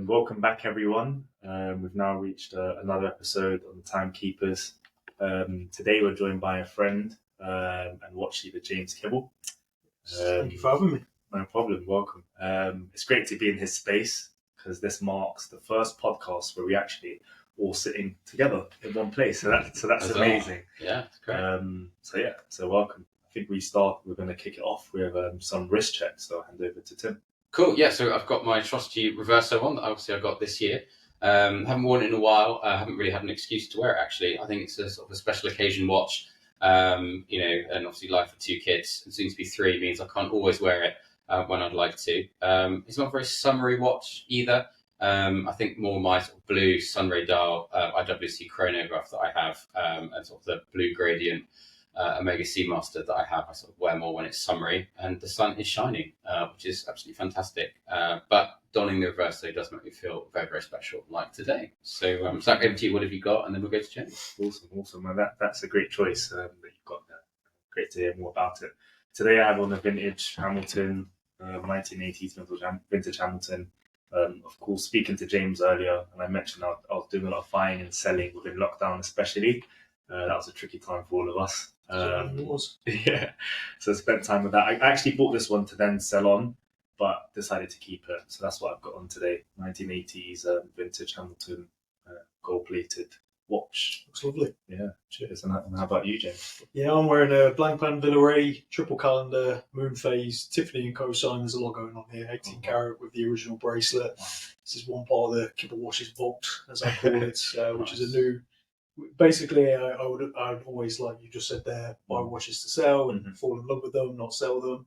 Welcome back, everyone. We've now reached another episode on the Timekeepers. Today we're joined by a friend and watch leader, James Kibble. Thank you for having me. No problem, welcome. It's great to be in his space because this marks the first podcast where we actually all sitting together in one place. So that's amazing. Yeah, it's great. So welcome. I think we're going to kick it off with some wrist checks. So I'll hand over to Tim. Cool. Yeah, so I've got my trusty Reverso on that obviously I got this year. Haven't worn it in a while. I haven't really had an excuse to wear it, actually. I think it's a sort of a special occasion watch, and obviously life with 2 kids and soon to be 3 means I can't always wear it when I'd like to. It's not a very summery watch either. I think more my sort of blue Sunray dial IWC chronograph that I have and sort of the blue gradient Omega Seamaster that I have, I sort of wear more when it's summery and the sun is shining, which is absolutely fantastic. But donning the Reverso does make me feel very, very special, like today. So, Zach, over to you. What have you got? And then we'll go to James. Awesome. Well, that's a great choice that you've got there. Great to hear more about it. Today I have on a vintage Hamilton, 1980s vintage Hamilton. Of course, speaking to James earlier, and I mentioned I was doing a lot of buying and selling within lockdown, especially. That was a tricky time for all of us. It was. Yeah, so I spent time with that. I actually bought this one to then sell on, but decided to keep it. So that's what I've got on today. 1980s vintage Hamilton gold-plated watch. Looks lovely. Yeah, cheers. And how about you, James? Yeah, I'm wearing a Blancpain Villeray triple calendar moon phase Tiffany & Co sign. There's a lot going on here. 18 karat with the original bracelet. This is one part of the Kibble Watches vault, as I call it, which is a new. Basically, I'd always, like you just said there, buy watches to sell and fall in love with them, not sell them.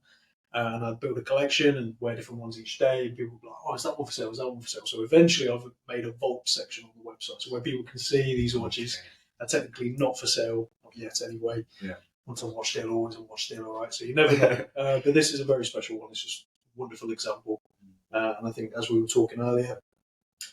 And I'd build a collection and wear different ones each day. And people would be like, oh, is that one for sale? Is that one for sale? So eventually I've made a vault section on the website. So where people can see these watches are technically not for sale, not yet anyway. Yeah. Once on watch deal, always on watch deal, all right? So you never know. But this is a very special one. It's just a wonderful example. And I think, as we were talking earlier,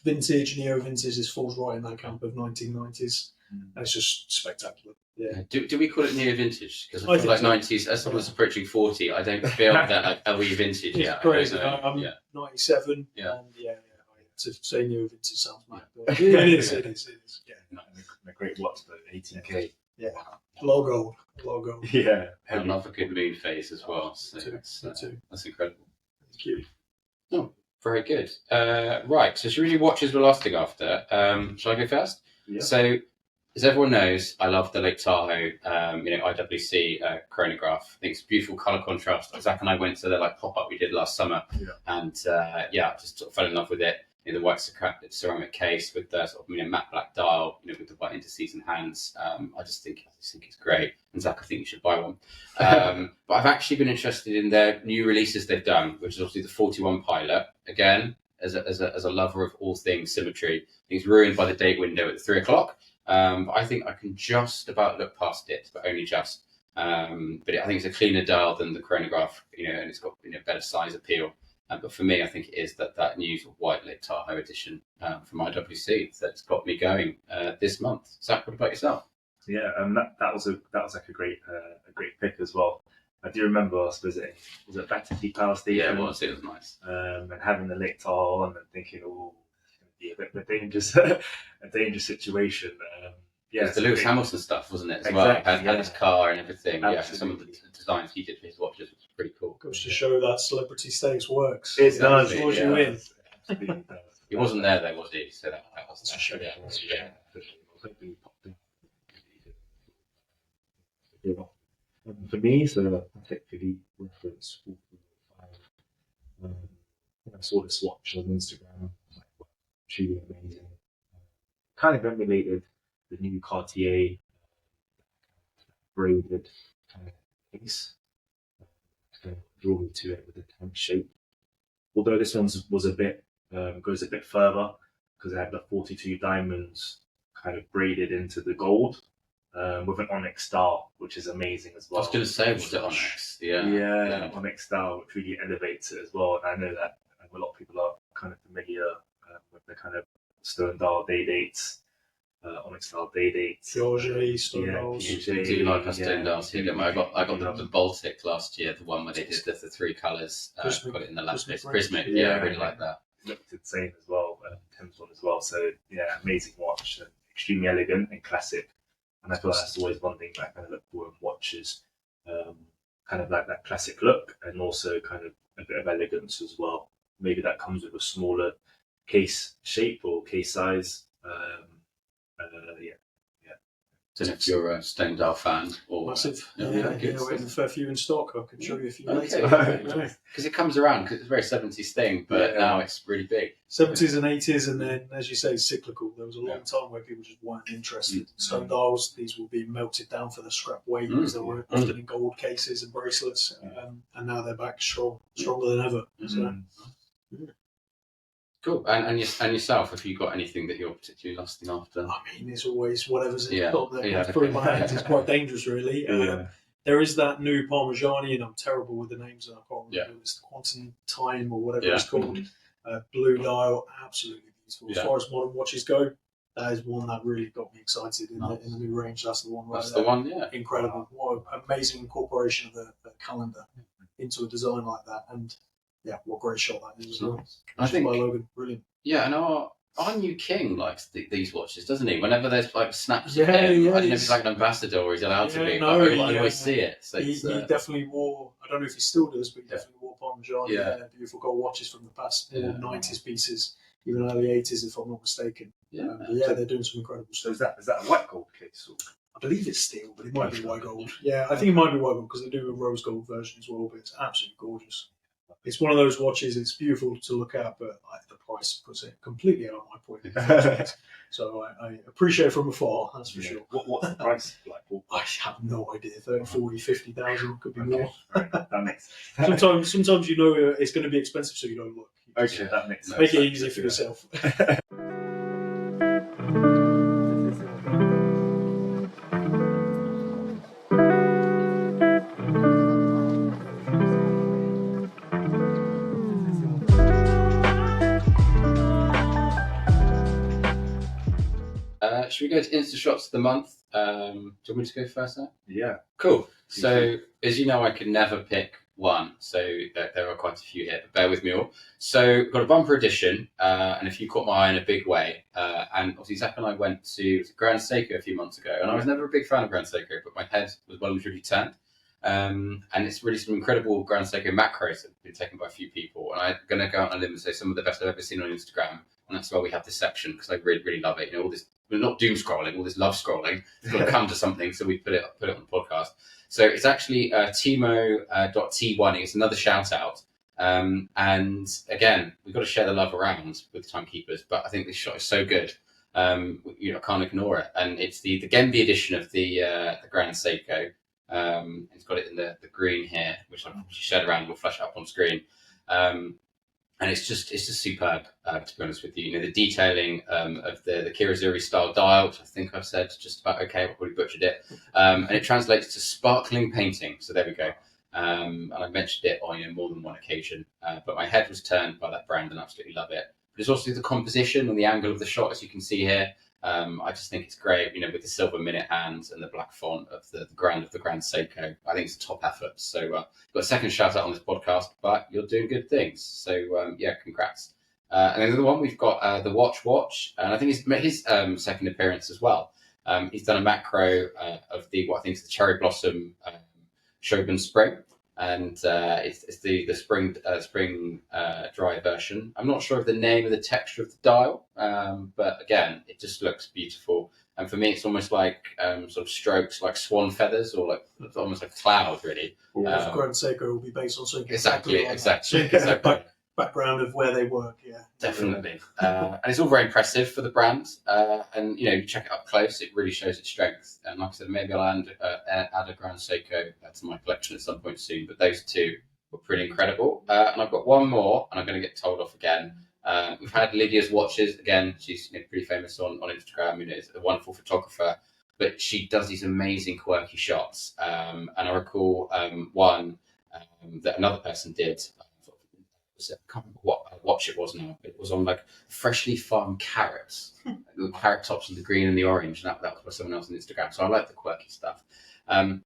vintage, neo-vintage falls right in that camp of 1990s. And it's just spectacular. Yeah. Do we call it neo vintage? Because I feel like 90s. As someone's approaching 40, I don't feel that like are we vintage yet? It's crazy. I'm 97. Yeah. And to say neo vintage sounds mad. But it is. Yeah. And a great watch though, 18K. Yeah. Logo. Yeah. And another good moon phase as well. So that's incredible. Thank you. Oh, very good. Right. So should we do watches we're lasting after? Shall I go first? Yeah. So, as everyone knows, I love the Lake Tahoe, IWC chronograph. I think it's beautiful colour contrast. Zach and I went to the pop-up we did last summer, and just sort of fell in love with it. The white ceramic case with the sort of matte black dial, with the white indices and hands. I just think it's great. And Zach, I think you should buy one. But I've actually been interested in their new releases they've done, which is obviously the 41 Pilot. Again, as a lover of all things symmetry, I think it's ruined by the date window at 3 o'clock. But I think I can just about look past it, but only just. But I think it's a cleaner dial than the chronograph, and it's got better size appeal. But for me, I think it is that new sort of white Lake Tahoe edition from IWC that's got me going this month. Zach, what about yourself? Yeah, that was like a great pick as well. I do remember us visiting. Was it Patek Power Station? Yeah, it was nice. And having the Lake Tahoe on and thinking, oh, it's going to be a bit of a dangerous situation. It was the Lewis Hamilton stuff, wasn't it? As exactly, well, had his car and everything. Absolutely. Yeah, some of the designs he did for his watches was pretty cool. Goes to show that celebrity status works. It does. It draws you in. He wasn't there though, was he? So that was a show. For me, so particularly reference 445. I saw this watch on Instagram. Truly amazing. Kind of emulated the new Cartier braided case. Draw me to it with the tank shape. Although this one was a bit goes a bit further because it had the 42 diamonds kind of braided into the gold. With an onyx style, which is amazing as well. I was going to say, was it onyx? Yeah, onyx style, which really elevates it as well. And I know that a lot of people are kind of familiar with the kind of stone dial day dates, onyx style day dates. Piaget, stone dials. You do like our stone dials here. I got the Baltic last year, the one where they did the 3 colours. Got it in the last bit. Prismic, I really like that. It looked insane as well. Thames one as well. So yeah, amazing watch, extremely elegant and classic. And I feel like that's always one thing that I kind of look for in watches, kind of like that classic look, and also kind of a bit of elegance as well. Maybe that comes with a smaller case shape or case size. Yeah. Don't know if you're a Stone Dial fan or Massive. Yeah, Yeah, good we have a fair few in stock. I can show you a few later. Okay. Because it comes around, because it's a very 70s thing, but now it's really big. 70s and 80s, and then, as you say, cyclical. There was a long time where people just weren't interested. Stone dials, these will be melted down for the scrap weight because they were often in gold cases and bracelets, and now they're back stronger than ever. So. Cool. And yourself, have you got anything that you're particularly lusting after? I mean, there's always whatever's in the top that Yeah. through my hands. It's quite dangerous, really. There is that new Parmigiani, and I'm terrible with the names, and I can't remember. It's the Quantum Time or whatever it's called. Blue dial, absolutely beautiful. As far as modern watches go, that is one that really got me excited in the new range. That's the one. That's the one, Incredible. What an amazing incorporation of the calendar into a design like that. And yeah, what a great shot that is as well. I think by Logan, brilliant. Yeah, and our new king likes these watches, doesn't he? Whenever there's like snaps of him, I don't know if he's he's like an ambassador or he's allowed to be, no, but I always see it. So he definitely wore, I don't know if he still does, but he definitely wore Parmigiani, beautiful gold watches from the past 90s pieces, even early 80s, if I'm not mistaken. They're doing some incredible stuff. So is that a white gold case? Or? I believe it's steel, but it might be white gold. Yeah, I think it might be white gold because they do a rose gold version as well, but it's absolutely gorgeous. It's one of those watches, it's beautiful to look at, but the price puts it completely out of my point. So I appreciate it from afar, that's for sure. What's the price like? I have no idea. 30, 40, 50,000 could be more. Right. That makes sense. Sometimes you know it's going to be expensive, so you don't look. Okay, that makes sense. Make it easy for yourself. Should we go to Insta shots of the month? Do you want me to go first now? Yeah. Cool. So, as you know, I can never pick one. So, there are quite a few here, but bear with me all. So, we've got a bumper edition, and if you caught my eye in a big way, and obviously Zach and I went to Grand Seiko a few months ago, and I was never a big fan of Grand Seiko, but my head was well and truly turned. And it's really some incredible Grand Seiko macros that have been taken by a few people, and I'm going to go out on a limb and say some of the best I've ever seen on Instagram. And that's why we have this section, because I really, really love it. You know, all this, we're not doom scrolling, all this love scrolling. It's got to come to something, so we put it on the podcast. So it's actually Timo.T1. It's another shout out. And again, we've got to share the love around with timekeepers, but I think this shot is so good. I can't ignore it. And it's the Genbi edition of the Grand Seiko. It's got it in the green here, which I've shared around. We'll flash it up on screen. And it's just superb, to be honest with you. You know, the detailing of the Kirazuri style dial, which I think I've said just about okay, I've probably butchered it. And it translates to sparkling painting. So there we go. And I mentioned it on more than one occasion. But my head was turned by that brand and I absolutely love it. But it's also the composition and the angle of the shot, as you can see here. I just think it's great, you know, with the silver minute hands and the black font of the Grand Seiko. I think it's a top effort. So got a second shout out on this podcast, but you're doing good things. So congrats. And then the one we've got the Watch, and I think it's his second appearance as well. He's done a macro of what I think is the Cherry Blossom Shogun Spring. And it's the spring dry version. I'm not sure of the name of the texture of the dial, but again, it just looks beautiful. And for me, it's almost like sort of strokes, like swan feathers, or like almost like a cloud, really. Grand Seiko will be based on something exactly. Background of where they work, definitely. And it's all very impressive for the brand. And you check it up close; it really shows its strength. And like I said, maybe I'll add a Grand Seiko to my collection at some point soon. But those two were pretty incredible. And I've got one more, and I'm going to get told off again. We've had Lydia's watches again. She's pretty famous on Instagram. Is a wonderful photographer, but she does these amazing quirky shots. And I recall one that another person did. I can't remember what watch it was now, but it was on like freshly farmed carrots, the carrot tops and the green and the orange, and that was by someone else on Instagram. So I like the quirky stuff. And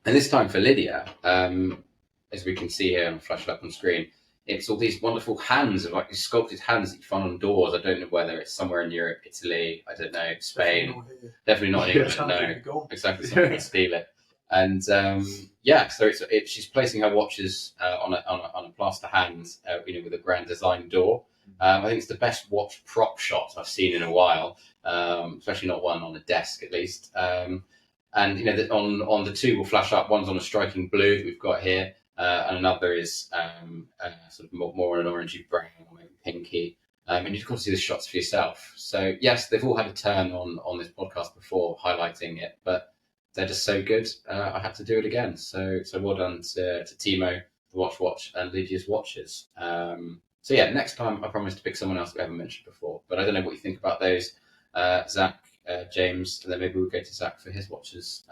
this time for Lydia, as we can see here and flash it up on screen, it's all these wonderful hands, of like these sculpted hands that you find on doors. I don't know whether it's somewhere in Europe, Italy, I don't know, Spain. Definitely not in England, no. Exactly, someone can steal it. And so she's placing her watches on a plaster hand, with a grand design door. I think it's the best watch prop shot I've seen in a while, especially not one on a desk at least. And on the two will flash up. One's on a striking blue that we've got here, and another is sort of more an orangey brown or maybe pinky. And you've got to see the shots for yourself. So yes, they've all had a turn on this podcast before highlighting it, but they're just so good. I had to do it again. So well done to Timo, the Watch, and Lydia's watches. So yeah, next time I promise to pick someone else we haven't mentioned before. But I don't know what you think about those, Zach, James, and then maybe we'll go to Zach for his watches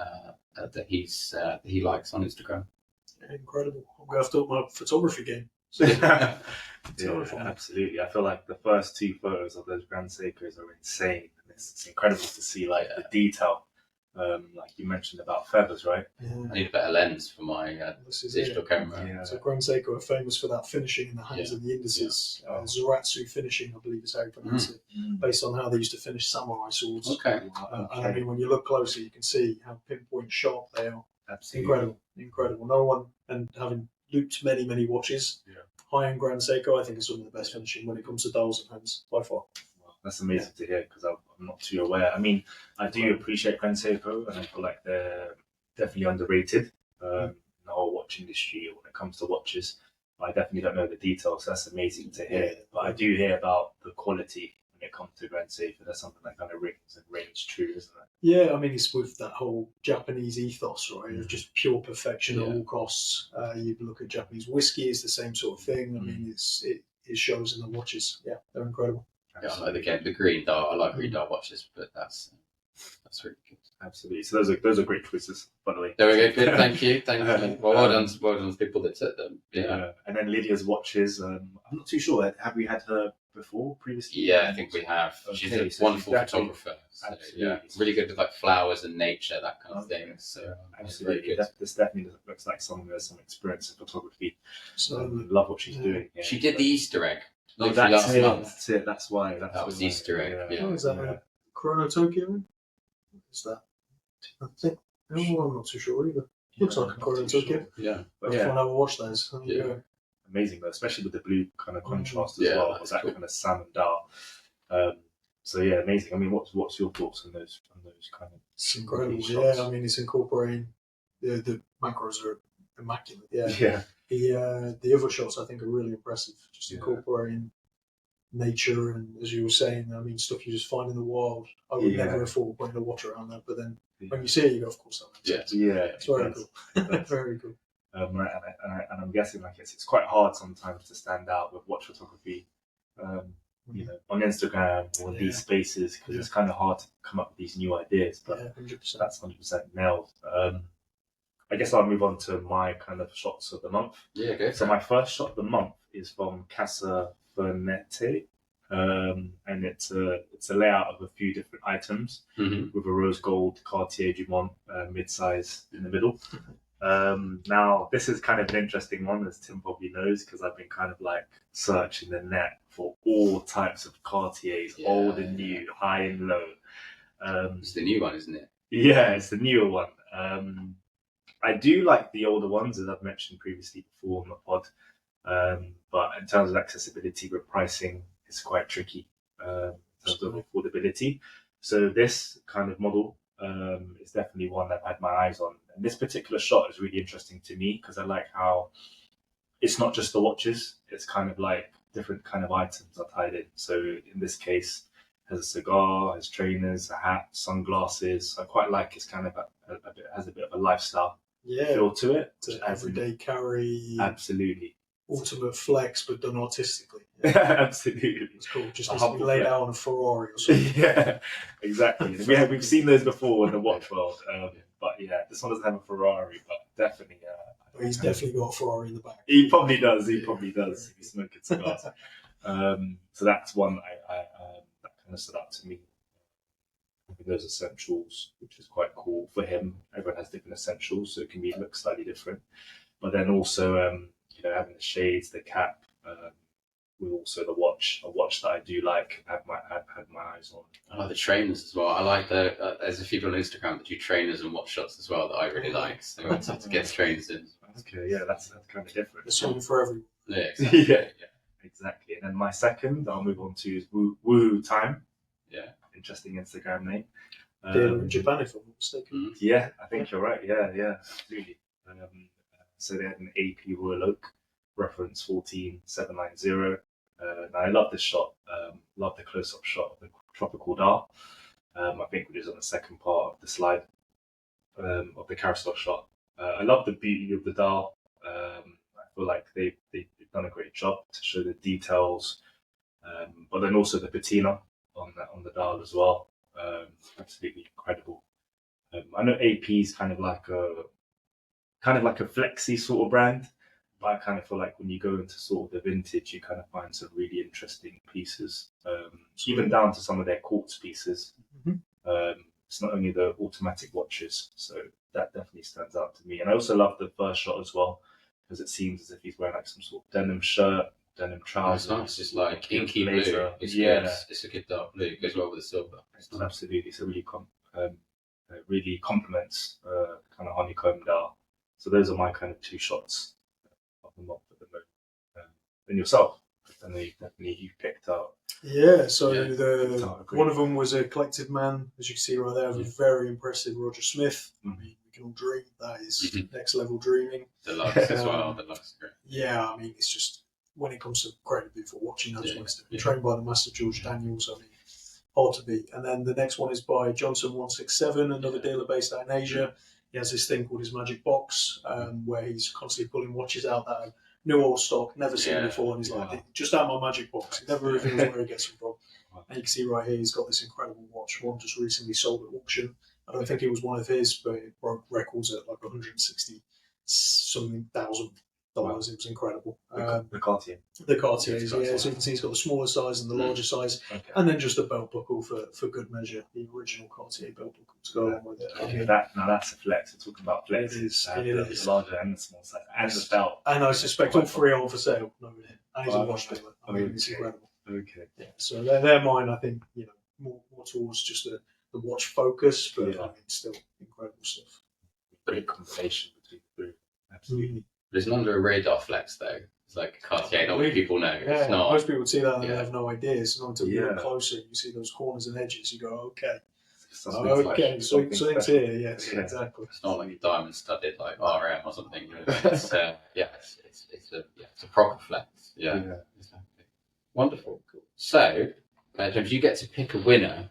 that he likes on Instagram. Incredible. I'm going to have to up my photography game. So, yeah, absolutely. I feel like the first two photos of those Grand Seikos are insane. It's incredible to see the detail. Like you mentioned about feathers, right? Yeah. I need a better lens for my digital camera. Yeah. So Grand Seiko are famous for that finishing in the hands and the indices. Zoratsu finishing, I believe is how you pronounce it, based on how they used to finish samurai swords. Okay. And I mean, when you look closer, you can see how pinpoint sharp they are. Absolutely. Incredible. No one, and having looped many watches, high-end Grand Seiko, I think is some of the best finishing when it comes to dials and hands, by far. That's amazing to hear because I'm not too aware. I mean, I do appreciate Grand Seiko, and I feel like they're definitely underrated in the whole watch industry when it comes to watches. I definitely don't know the details. So that's amazing to hear. But I do hear about the quality when it comes to Grand Seiko. That's something that kind of rings true, isn't it? Yeah, I mean, it's with that whole Japanese ethos, right, of just pure perfection at all costs. You look at Japanese whiskey, it's the same sort of thing. I mean, it shows in the watches. Yeah, they're incredible. Yeah, I like the green dial. I like green dial watches, but that's really good. Absolutely. So those are great choices, by the way. There we go. Good. Thank you. Well done to the people that took them. Yeah. And then Lydia's watches. I'm not too sure. Have we had her before previously? Yeah, I think we have. She's a wonderful photographer. So, really good with like flowers and nature, that kind of thing. So absolutely, this definitely looks like someone who has some experience in photography. So love what she's doing. Yeah. She did the Easter egg. That's it. That's why. That was Easter egg. Yeah. Oh, is that Chrono Tokyo? Is that? I think. No, I'm not too sure either. Looks like a Chrono Tokyo. Yeah. But if I never watched those. Amazing though, especially with the blue kind of contrast as well. That kind of salmon dark. So yeah, amazing. I mean, what's your thoughts on those kind of? It's incredible. Yeah, I mean, it's incorporating the macros are immaculate. Yeah. The other shots I think are really impressive. Just incorporating nature and, as you were saying, I mean, stuff you just find in the wild. I would never afford putting a watch around that, but then when you see it, you go, of course, that makes sense. It's very cool. Very cool. And I'm guessing it's quite hard sometimes to stand out with watch photography, on Instagram or these spaces because it's kind of hard to come up with these new ideas. But 100%. That's 100% nailed. I guess I'll move on to my kind of shots of the month. Yeah, okay. So my first shot of the month is from Casa Fernette, and it's a layout of a few different items with a rose gold Cartier Dumont mid-size in the middle. Now this is kind of an interesting one, as Tim probably knows, because I've been kind of like searching the net for all types of Cartiers, old and new, high and low. It's the new one, isn't it? Yeah, it's the newer one. I do like the older ones, as I've mentioned previously before on the pod. But in terms of accessibility with pricing, it's quite tricky in terms of affordability. So this kind of model is definitely one I've had my eyes on. And this particular shot is really interesting to me because I like how it's not just the watches, it's kind of like different kind of items are tied in. So in this case, has a cigar, has trainers, a hat, sunglasses. I quite like it's kind of has a bit of a lifestyle feel to it. Everyday carry. Absolutely. Ultimate flex, but done artistically. Absolutely. It's cool. Just needs to be laid out on a Ferrari or something. Yeah, exactly. We've seen those before in the watch world. But yeah, this one doesn't have a Ferrari, but definitely. He's definitely got a Ferrari in the back. He probably does. If he's smoking cigars. So that's one that kind of stood out to me. Those essentials, which is quite cool for him. Everyone has different essentials, so it can look slightly different. But then also, having the shades, the cap, with also a watch that I do like. I've had my eyes on. I like the trainers as well. I like there's a few people on Instagram that do trainers and watch shots as well that I really like. So I wanted to get the trainers in. Okay, yeah, that's kind of different. There's something for everyone. Yeah, exactly. Yeah, exactly. And then my second, I'll move on to is Woohoo Time. Yeah. Interesting Instagram name. They're in Japan, if I'm not mistaken. Yeah, I think you're right. Yeah, absolutely. So they had an AP Royal Oak reference 14790. And I love this shot. Love the close-up shot of the tropical dial. I think which is on the second part of the slide of the carousel shot. I love the beauty of the dial. I feel like they've done a great job to show the details, but then also the patina on the dial as well. Absolutely incredible. I know AP is kind of like a flexi sort of brand, but I kind of feel like when you go into sort of the vintage, you kind of find some really interesting pieces, even down to some of their quartz pieces. It's not only the automatic watches, so that definitely stands out to me. And I also love the first shot as well, because it seems as if he's wearing like some sort of denim shirt, denim trousers. It's nice. It's like inky blue. It's yeah, good. It's a good dark blue. It goes well with the silver. Absolutely. So really complements kind of honeycomb dial. So those are my kind of two shots of the month at the moment. And yourself, I know you picked out. Yeah, so Yeah. one of them was a collected man, as you can see right there, was very impressive, Roger Smith. I mean, we can all dream. That is next level dreaming. The Lux as well. The Lux is great. Yeah, I mean, it's just, when it comes to great beautiful watching, that's what it's doing. Trained by the master George Daniels, I mean, hard to beat. And then the next one is by Johnson 167, another dealer based out in Asia. He has this thing called his Magic Box, where he's constantly pulling watches out that are new old stock, never seen before, and he's like, just out my Magic Box. He never reveals where he gets them from. And you can see right here, he's got this incredible watch. One just recently sold at auction. I don't think it was one of his, but it broke records at like 160 something thousand dollars. It was incredible. The Cartier. The Cartiers, yeah. So you can see he's got the smaller size and the larger size, and then just a belt buckle for good measure, the original Cartier belt buckle to go along with it. Okay, now that's a flex. We're talking about flexes. It is. The larger and the small size, and the belt. And I suspect all three are on for sale. And he's a watch dealer. I mean, it's incredible. Okay. Yeah. So they're mine. I think more towards just the watch focus, but I mean, still incredible stuff. Great combination between the two. Absolutely. But it's not under a radar flex though. It's like Cartier, not many people know. Yeah, it's not. Most people see that and they have no idea. So until you look Yeah. closer, you see those corners and edges, you go, okay. Something's like- Something's here, yes, Yeah. exactly. It's not like a diamond studded like RM or something. It's it's a proper flex. Yeah. Exactly. Wonderful. So, James, you get to pick a winner.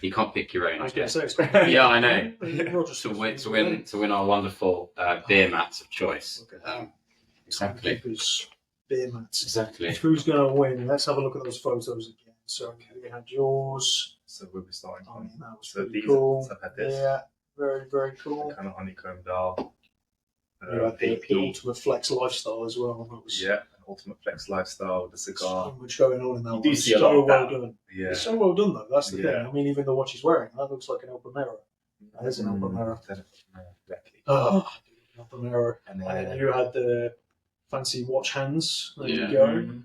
You can't pick your own. I guess so. Yeah, I know. Roger To win our wonderful beer mats of choice. Okay. Exactly. Keepers, beer mats. Exactly. Who's going to win? Let's have a look at those photos again. So we had yours. So we'll be starting I mean, that was so pretty these, cool. so I've had this Yeah, very, very cool. kind of honeycomb dial. You had the AP. Ultimate Flex lifestyle as well. That was Yeah, an ultimate flex lifestyle with the cigar. so much going on in that You one. do see a so lot of well that. done. Yeah. It's so well done though. That's the Yeah. thing. I mean, even the watch he's wearing, that looks like an Alpamero. That is an Alpamero. Exactly. Oh, Alpamero. And And then then you had the fancy watch hands. There you Yeah. go.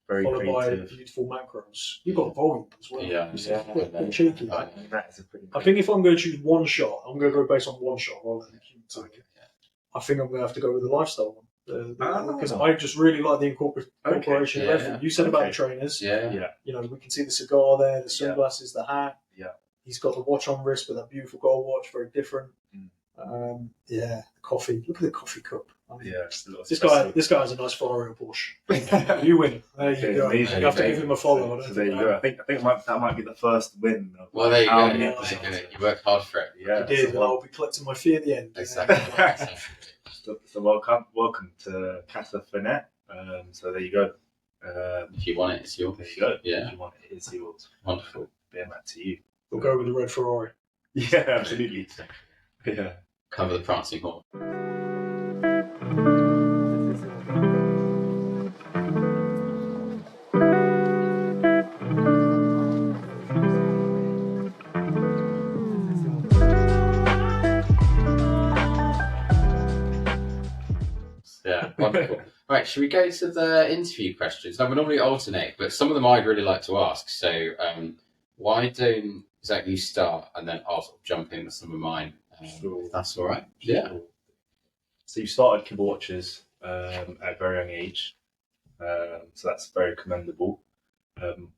very Followed by creative. beautiful macros. You've got volume as well. Yeah. It's Yeah. a bit cheeky. I That is a pretty. I think if I'm going to choose one shot, I'm going to go based on one shot rather than cumulative. Okay. I think I'm going to have to go with the lifestyle one. Because Oh. I just really like the incorporation of Yeah. everything. You said about Okay. the trainers. Yeah. Yeah. We can see the cigar there, the sunglasses, the hat. Yeah. He's got the watch on wrist, but that beautiful gold watch, very different. The coffee. Look at the coffee cup. I mean, Yeah. Just a little this guy has a nice Ferrari or Porsche. You win. There you Okay, go. amazing, You have to give amazing. him a follow. So there you go. I think that might be the first win. Of Well, there you how go. many Yeah, episodes. you worked hard for it. Yeah. I did, and So, I'll be collecting my fee at the end. Exactly. so welcome to Casa Finet. So there you go. If you want it, it's yours. There you go. Yeah. If you want it, it's yours. Wonderful. Bear mat to you. We'll go with the red Ferrari. Yeah, absolutely. Yeah. Cover the prancing horse. Yeah, wonderful. Right, should we go to the interview questions? Now, we normally alternate, but some of them I'd really like to ask. So, why don't Zach, you start, and then I'll sort of jump in with some of mine. Sure. If that's all right. Yeah. Sure. So you started Kibble Watches at a very young age, so that's very commendable.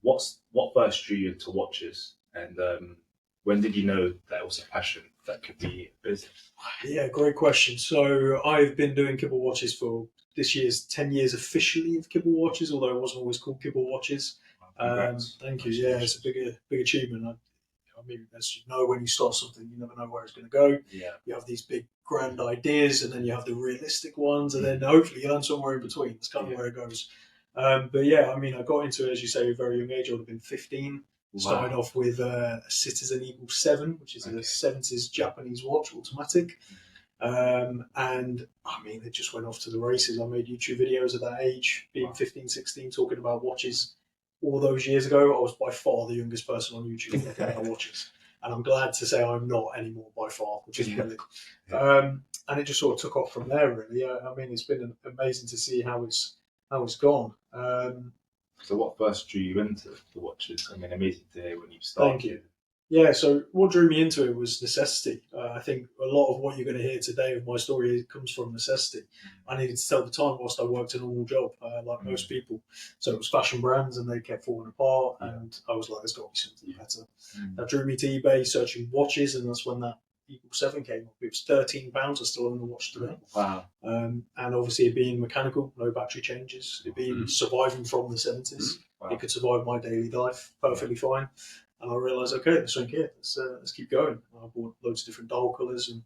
What first drew you into watches, and when did you know that it was a passion that could be a business? Yeah, great question. So I've been doing Kibble Watches for this year's 10 years officially of Kibble Watches, although it wasn't always called Kibble Watches. Congrats. Thank you. Yeah, it's a big achievement. I mean, as you know, when you start something, you never know where it's going to go. Yeah. You have these big, grand ideas, and then you have the realistic ones, and then hopefully you learn somewhere in between. That's kind of where it goes. But yeah, I mean, I got into it, as you say, at a very young age. I would have been 15. Wow. Started off with a Citizen Eagle 7, which is a 70s Japanese watch, automatic. And I mean, it just went off to the races. I made YouTube videos at that age, being 15, 16, talking about watches. All those years ago, I was by far the youngest person on YouTube talking about watches. And I'm glad to say I'm not anymore by far, which is brilliant. And it just sort of took off from there, really. I mean, it's been amazing to see how it's gone. So what first drew you into the watches? I mean, amazing to hear when you started. Thank you. Yeah, so what drew me into it was necessity. I think a lot of what you're going to hear today of my story comes from necessity. I needed to tell the time whilst I worked a normal job, like most people. So it was fashion brands, and they kept falling apart, and I was like, there's got to be something better. That drew me to eBay searching watches, and that's when that Eagle 7 came up. It was £13. I still own the watch today. Wow. And obviously it being mechanical, no battery changes, it being surviving from the 70s, it could survive my daily life perfectly fine. And I realised, okay, there's something here. Let's keep going. I bought loads of different dial colours, and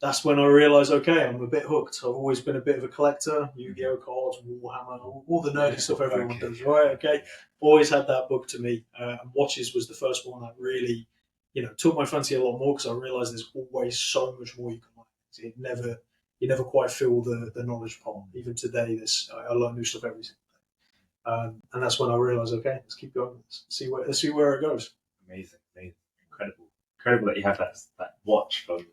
that's when I realised, okay, I'm a bit hooked. I've always been a bit of a collector. Yu-Gi-Oh cards, Warhammer, all the nerdy stuff everyone does, right? Okay, always had that book to me. And watches was the first one that really, took my fancy a lot more, because I realised there's always so much more you can learn. You never quite fill the knowledge pot. Even today, I learn new stuff every single day. And that's when I realised, okay, let's keep going. Let's see where it goes. Amazing, incredible that you have that watch from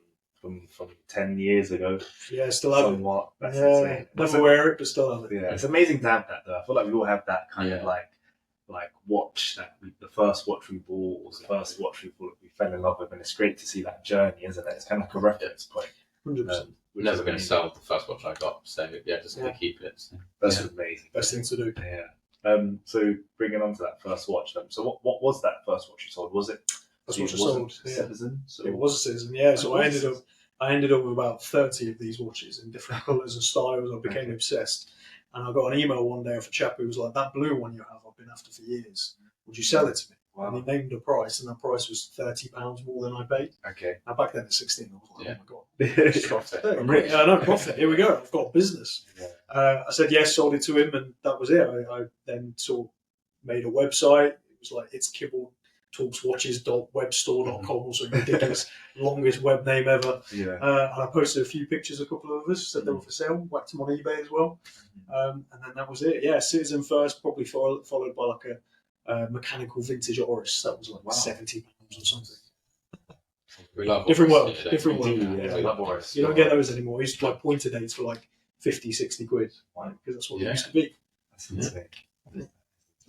10 years ago. Yeah, still have somewhat. That's insane. Never wear it, but still have it. Yeah, it's amazing to have that though. I feel like we all have that kind of like watch the first watch we bought, or the first watch we fell in love with, and it's great to see that journey, isn't it? It's kind of like a reference point. 100%. We're never going to sell the first watch I got, so yeah, just going to keep it. So. That's amazing. Best thing to do. Yeah. So bringing on to that first watch, so what was that first watch you sold? Was it? First watch I sold. Citizen. So it was a Citizen. Yeah. So I ended up with about 30 of these watches in different colours and styles. I became obsessed, and I got an email one day off a chap who was like, "That blue one you have, I've been after for years. Would you sell it to me?" Wow. And he named a price, and that price was £30 more than I paid. Okay. Now back then at 16, I was like, "Oh my god, profit! I'm rich. I know, profit. Here we go. I've got business." Yeah. I said yes, sold it to him, and that was it. I then sort of made a website. It was like it's Kibble talkswatches.webstore.com or something ridiculous, longest web name ever. Yeah. And I posted a few pictures, a couple of others, said they were for sale, whacked them on eBay as well. And then that was it. Yeah, Citizen first, probably followed by like a mechanical vintage Oris. That was like £70 or something. We love different world. Oris, Different world. Yeah, we love Oris. You don't get those anymore. I used to like pointer dates for like 50, 60 quid, right? Because that's what they used to be. That's insane.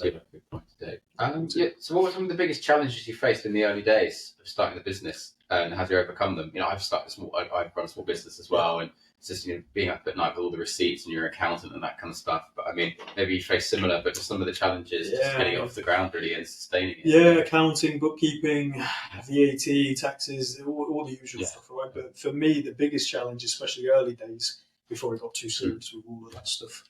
Good point today. So what were some of the biggest challenges you faced in the early days of starting the business, and how did you overcome them? I've run a small business as well, and it's just being up at night with all the receipts and your accountant and that kind of stuff. But I mean, maybe you face similar, but just some of the challenges just getting it off the ground really and sustaining it. Yeah, accounting, bookkeeping, VAT, taxes, all the usual stuff, right? But for me, the biggest challenge, especially early days, before it got too serious with all of that stuff,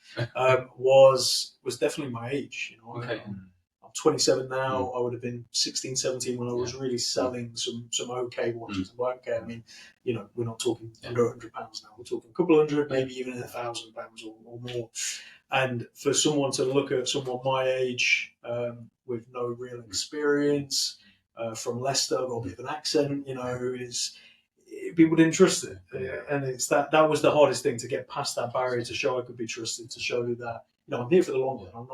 was definitely my age. Okay. I'm 27 now. I would have been 16, 17 when I was really selling some okay watches. Okay, I mean, we're not talking under £100 now. We're talking a couple of hundred, maybe even £1,000 or more. And for someone to look at someone my age with no real experience, from Leicester, got a bit of an accent, people didn't trust it. And it's that was the hardest thing, to get past that barrier, to show I could be trusted, to show that I'm here for the long run.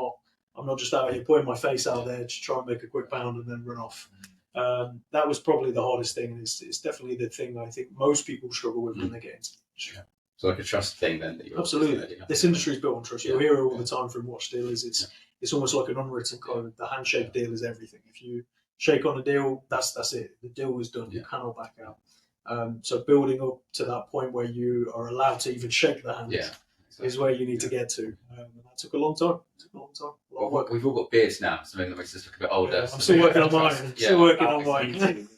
I'm not just out here putting my face out there to try and make a quick pound and then run off. That was probably the hardest thing, and it's definitely the thing I think most people struggle with when they get into the industry. So like a trust thing then. That Absolutely. This industry is built on trust. You'll hear it all the time from watch dealers. It's almost like an unwritten code. The handshake deal is everything. If you shake on a deal, that's it. The deal is done. You cannot back out. So building up to that point where you are allowed to even shake the hand is where you need to get to. And that took a long time. A lot of work. We've all got beards now, something that makes us look a bit older. I'm still working on mine.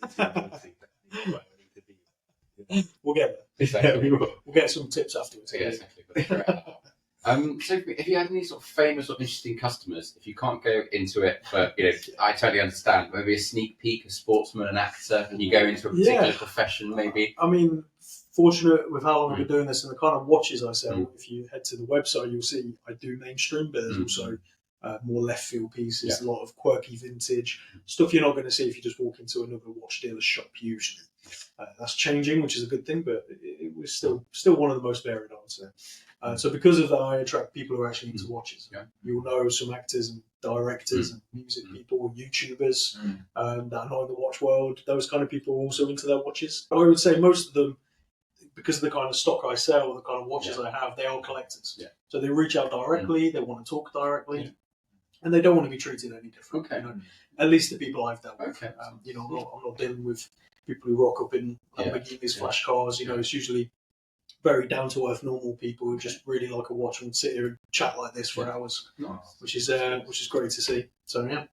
We'll get there. Exactly. We'll get some tips afterwards. Yeah, exactly. So if you had any sort of famous or interesting customers, if you can't go into it, but I totally understand. Maybe a sneak peek, a sportsman, an actor, and you go into a particular profession, maybe. I mean, fortunate with how long I've been doing this and the kind of watches I sell. If you head to the website, you'll see I do mainstream, but there's also more left field pieces, a lot of quirky vintage stuff you're not going to see if you just walk into another watch dealer's shop usually. That's changing, which is a good thing, but it was still one of the most varied, I would say. So because of that, I attract people who are actually into watches. You'll know some actors and directors and music people, YouTubers that are not in the watch world. Those kind of people are also into their watches. I would say most of them, because of the kind of stock I sell, the kind of watches I have, they are collectors. So they reach out directly, they want to talk directly, and they don't want to be treated any different. At least the people I've dealt with. I'm not dealing with people who rock up in Lamborghinis, flash cars. It's usually very down to earth, normal people who just really like a watch and sit here and chat like this for hours, which is great to see. So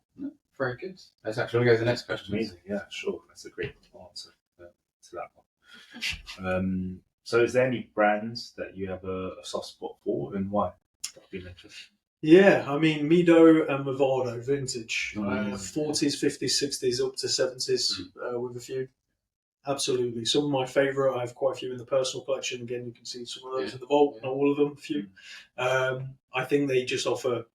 very good. Let's actually go to the next question. Amazing, sure. That's a great answer to that one. So, is there any brands that you have a soft spot for, and why? That'd be interesting. Yeah, I mean, Mido and Movado, vintage, 40s, 50s, 60s, up to 70s with a few. Absolutely. Some of my favourite, I have quite a few in the personal collection. Again, you can see some of those in the vault, not all of them, a few. I think they just offer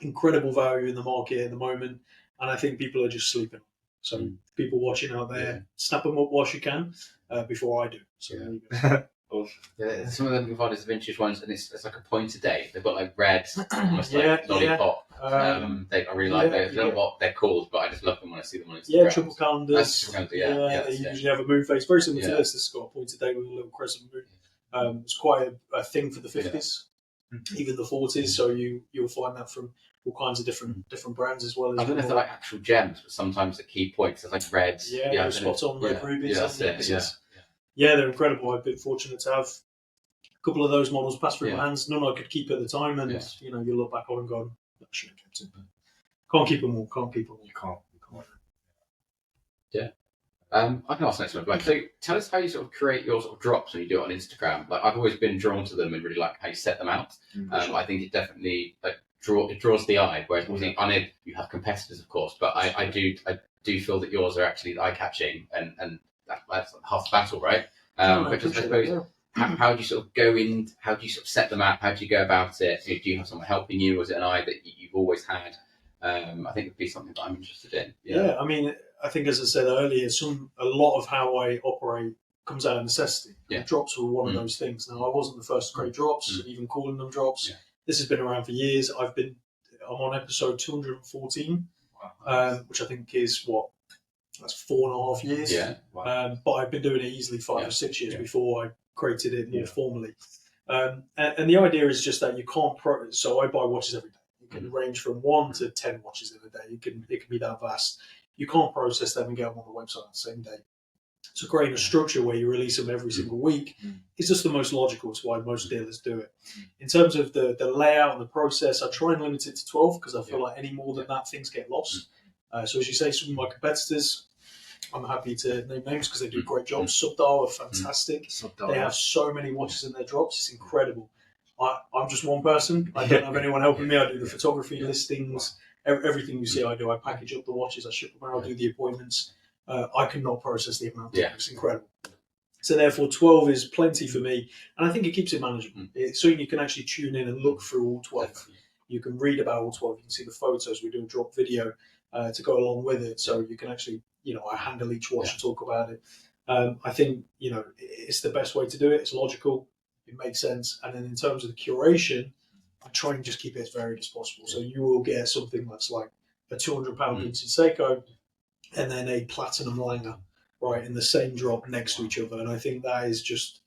incredible value in the market at the moment, and I think people are just sleeping. So people watching out there, snap them up whilst you can before I do. So there you go. Awesome. Some of them provide us vintage ones, and it's like a point a day. They've got like red, almost like lollipop. I really like those. I don't know what they're called, but I just love them when I see them on Instagram. Yeah, triple calendars. That's triple calendar, they usually have a moon face, very similar to this. This has got a point a day with a little crescent moon. It's quite a thing for the 50s, even the 40s. So you'll find that from all kinds of different brands as well. I don't know if they're like actual gems, but sometimes the key points are like reds. Spots on red rubies. Yeah, they're incredible. I've been fortunate to have a couple of those models pass through my hands. None I could keep at the time, and you look back on and go, I should have kept it. Can't keep them all. You can't. Yeah. I can ask next one. So tell us how you sort of create your sort of drops when you do it on Instagram. Like I've always been drawn to them and really like how you set them out. I think it definitely it draws the eye. Whereas I know you have competitors, of course, but I do feel that yours are actually eye catching and that's half the battle, right? Which I suppose, how do you sort of go in? How do you sort of set them out? How do you go about it? Do you have someone helping you, or is it an eye that you've always had? I think it'd be something that I'm interested in. Yeah, I mean, I think as I said earlier, a lot of how I operate comes out of necessity. Drops were one of those things. Now, I wasn't the first to create drops, even calling them drops. This has been around for years. I'm on episode 214, which I think is that's 4.5 years. But I've been doing it easily 5 or 6 years before I created it more formally. And the idea is just that you can't so I buy watches every day. It can range from 1 to 10 watches in a day. It can be that vast. You can't process them and get them on the website the same day. So creating a structure where you release them every single week is just the most logical. It's why most dealers do it. In terms of the layout and the process, I try and limit it to 12 because I feel like any more than that, things get lost. So as you say, some of my competitors, I'm happy to name names because they do great jobs. Subdial are fantastic. They have so many watches in their drops. It's incredible. I'm just one person. I don't have anyone helping me. I do the photography, listings, everything you see I do. I package up the watches, I ship them out, I do the appointments. I cannot process the amount. It's incredible. So therefore 12 is plenty for me. And I think it keeps it manageable. It's so you can actually tune in and look through all 12. You can read about all 12. You can see the photos. We do a drop video to go along with it. So you can actually, I handle each watch and talk about it. I think, it's the best way to do it. It's logical. It makes sense. And then in terms of the curation, I try and just keep it as varied as possible. So you will get something that's like a £200 vintage Seiko and then a platinum Langer, right, in the same drop next to each other. And I think that is just,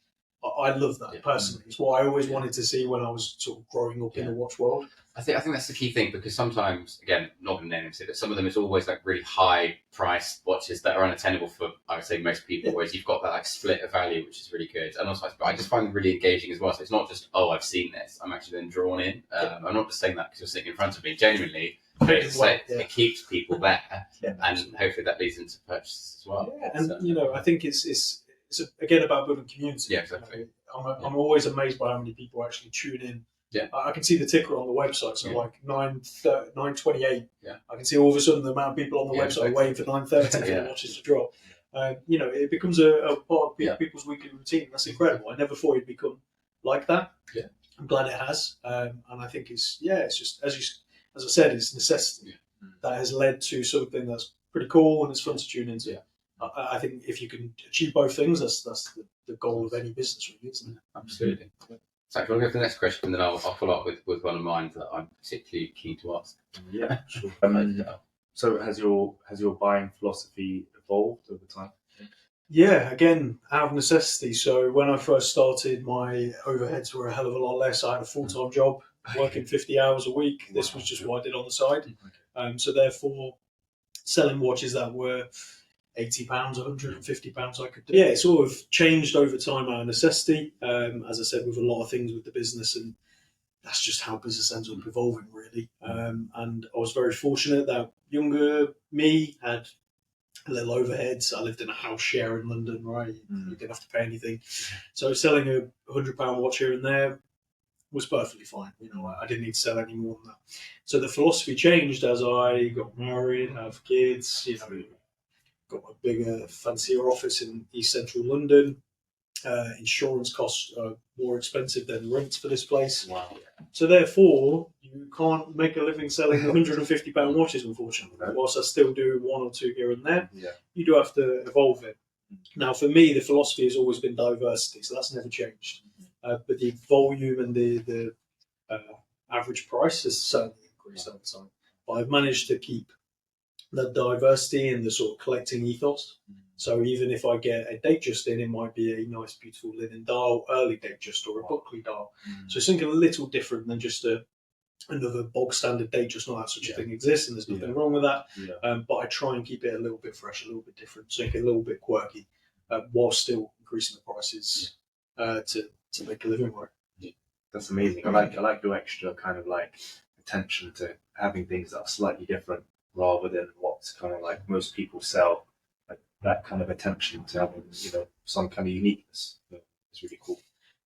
I love that personally. It's what I always wanted to see when I was sort of growing up in the watch world. I think that's the key thing, because sometimes, again, not going to name it, but some of them it's always like really high priced watches that are unattainable for, I would say, most people. Whereas you've got that like split of value, which is really good. And also, I just find them really engaging as well. So it's not just, oh, I've seen this. I'm actually then drawn in. I'm not just saying that because you're sitting in front of me. Genuinely, it keeps people there, and hopefully that leads into purchases as well. Yeah, and I think it's again about building community. Yeah, exactly. I'm always amazed by how many people actually tune in. Yeah, I can see the ticker on the website. So like 9:28. Yeah, I can see all of a sudden the amount of people on the website waiting for 9:30 for the watches to drop. It becomes a part of people's weekly routine. That's incredible. I never thought it'd become like that. Yeah, I'm glad it has, and I think it's just as I said, it's necessity that has led to something that's pretty cool and it's fun to tune into. Yeah. I think if you can achieve both things, that's the goal of any business, really, isn't it? Absolutely. So if you want to go to the next question, then I'll follow up with one of mine that I'm particularly keen to ask. Yeah, sure. So has your buying philosophy evolved over time? Yeah, again, out of necessity. So when I first started, my overheads were a hell of a lot less. I had a full-time job, working 50 hours a week. This was just what I did on the side. So therefore, selling watches that were £80, £150 I could do. Yeah, it sort of changed over time out of necessity, as I said, with a lot of things with the business, and that's just how business ends up evolving, really. And I was very fortunate that younger me had a little overheads. I lived in a house share in London, right? You didn't have to pay anything. So selling a £100 watch here and there was perfectly fine. I didn't need to sell any more than that. So the philosophy changed as I got married, have kids, got a bigger, fancier office in East Central London. Insurance costs are more expensive than rent for this place. Wow. So therefore, you can't make a living selling £150 watches, unfortunately. Whilst I still do one or two here and there, you do have to evolve it. Now, for me, the philosophy has always been diversity, so that's never changed. But the volume and the average price has certainly increased over time. But I've managed to keep the diversity and the sort of collecting ethos. So even if I get a date just in, it might be a nice, beautiful linen dial, early date just, or a Buckley dial. So it's something a little different than just another bog standard date just. Not that such a thing exists, and there's nothing wrong with that. But I try and keep it a little bit fresh, a little bit different, so make it a little bit quirky, while still increasing the prices to make a living work. That's amazing. I like your extra kind of like attention to having things that are slightly different, rather than what's kind of like most people sell. Like that kind of attention to having, some kind of uniqueness. It's really cool.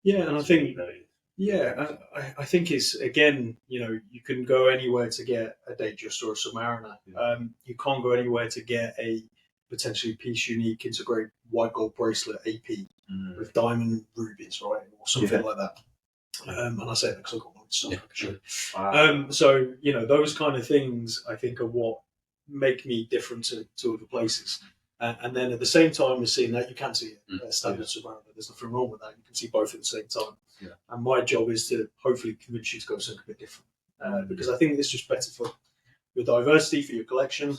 Yeah, and I think, I think it's, again, you can go anywhere to get a Datejust or a Submariner. You can't go anywhere to get a potentially piece unique integrated white gold bracelet AP with diamond rubies, right, or something like that. And I say that because I've got one. So those kind of things I think are what make me different to other places. And then at the same time as seeing that, you can see it at standard Submariner. There's nothing wrong with that. You can see both at the same time. And my job is to hopefully convince you to go something a bit different, because I think it's just better for your diversity, for your collection.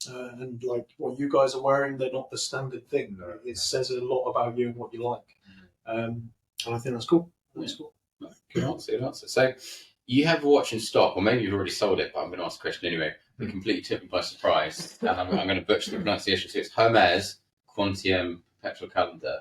And like what you guys are wearing, they're not the standard thing. It says a lot about you and what you like. And I think that's cool. That's cool. Good answer. So you have a watch in stock, or maybe you've already sold it, but I'm going to ask a question anyway. It completely took me by surprise, and I'm going to butcher the pronunciation. So it's Hermes Quantieme Perpetual Calendar.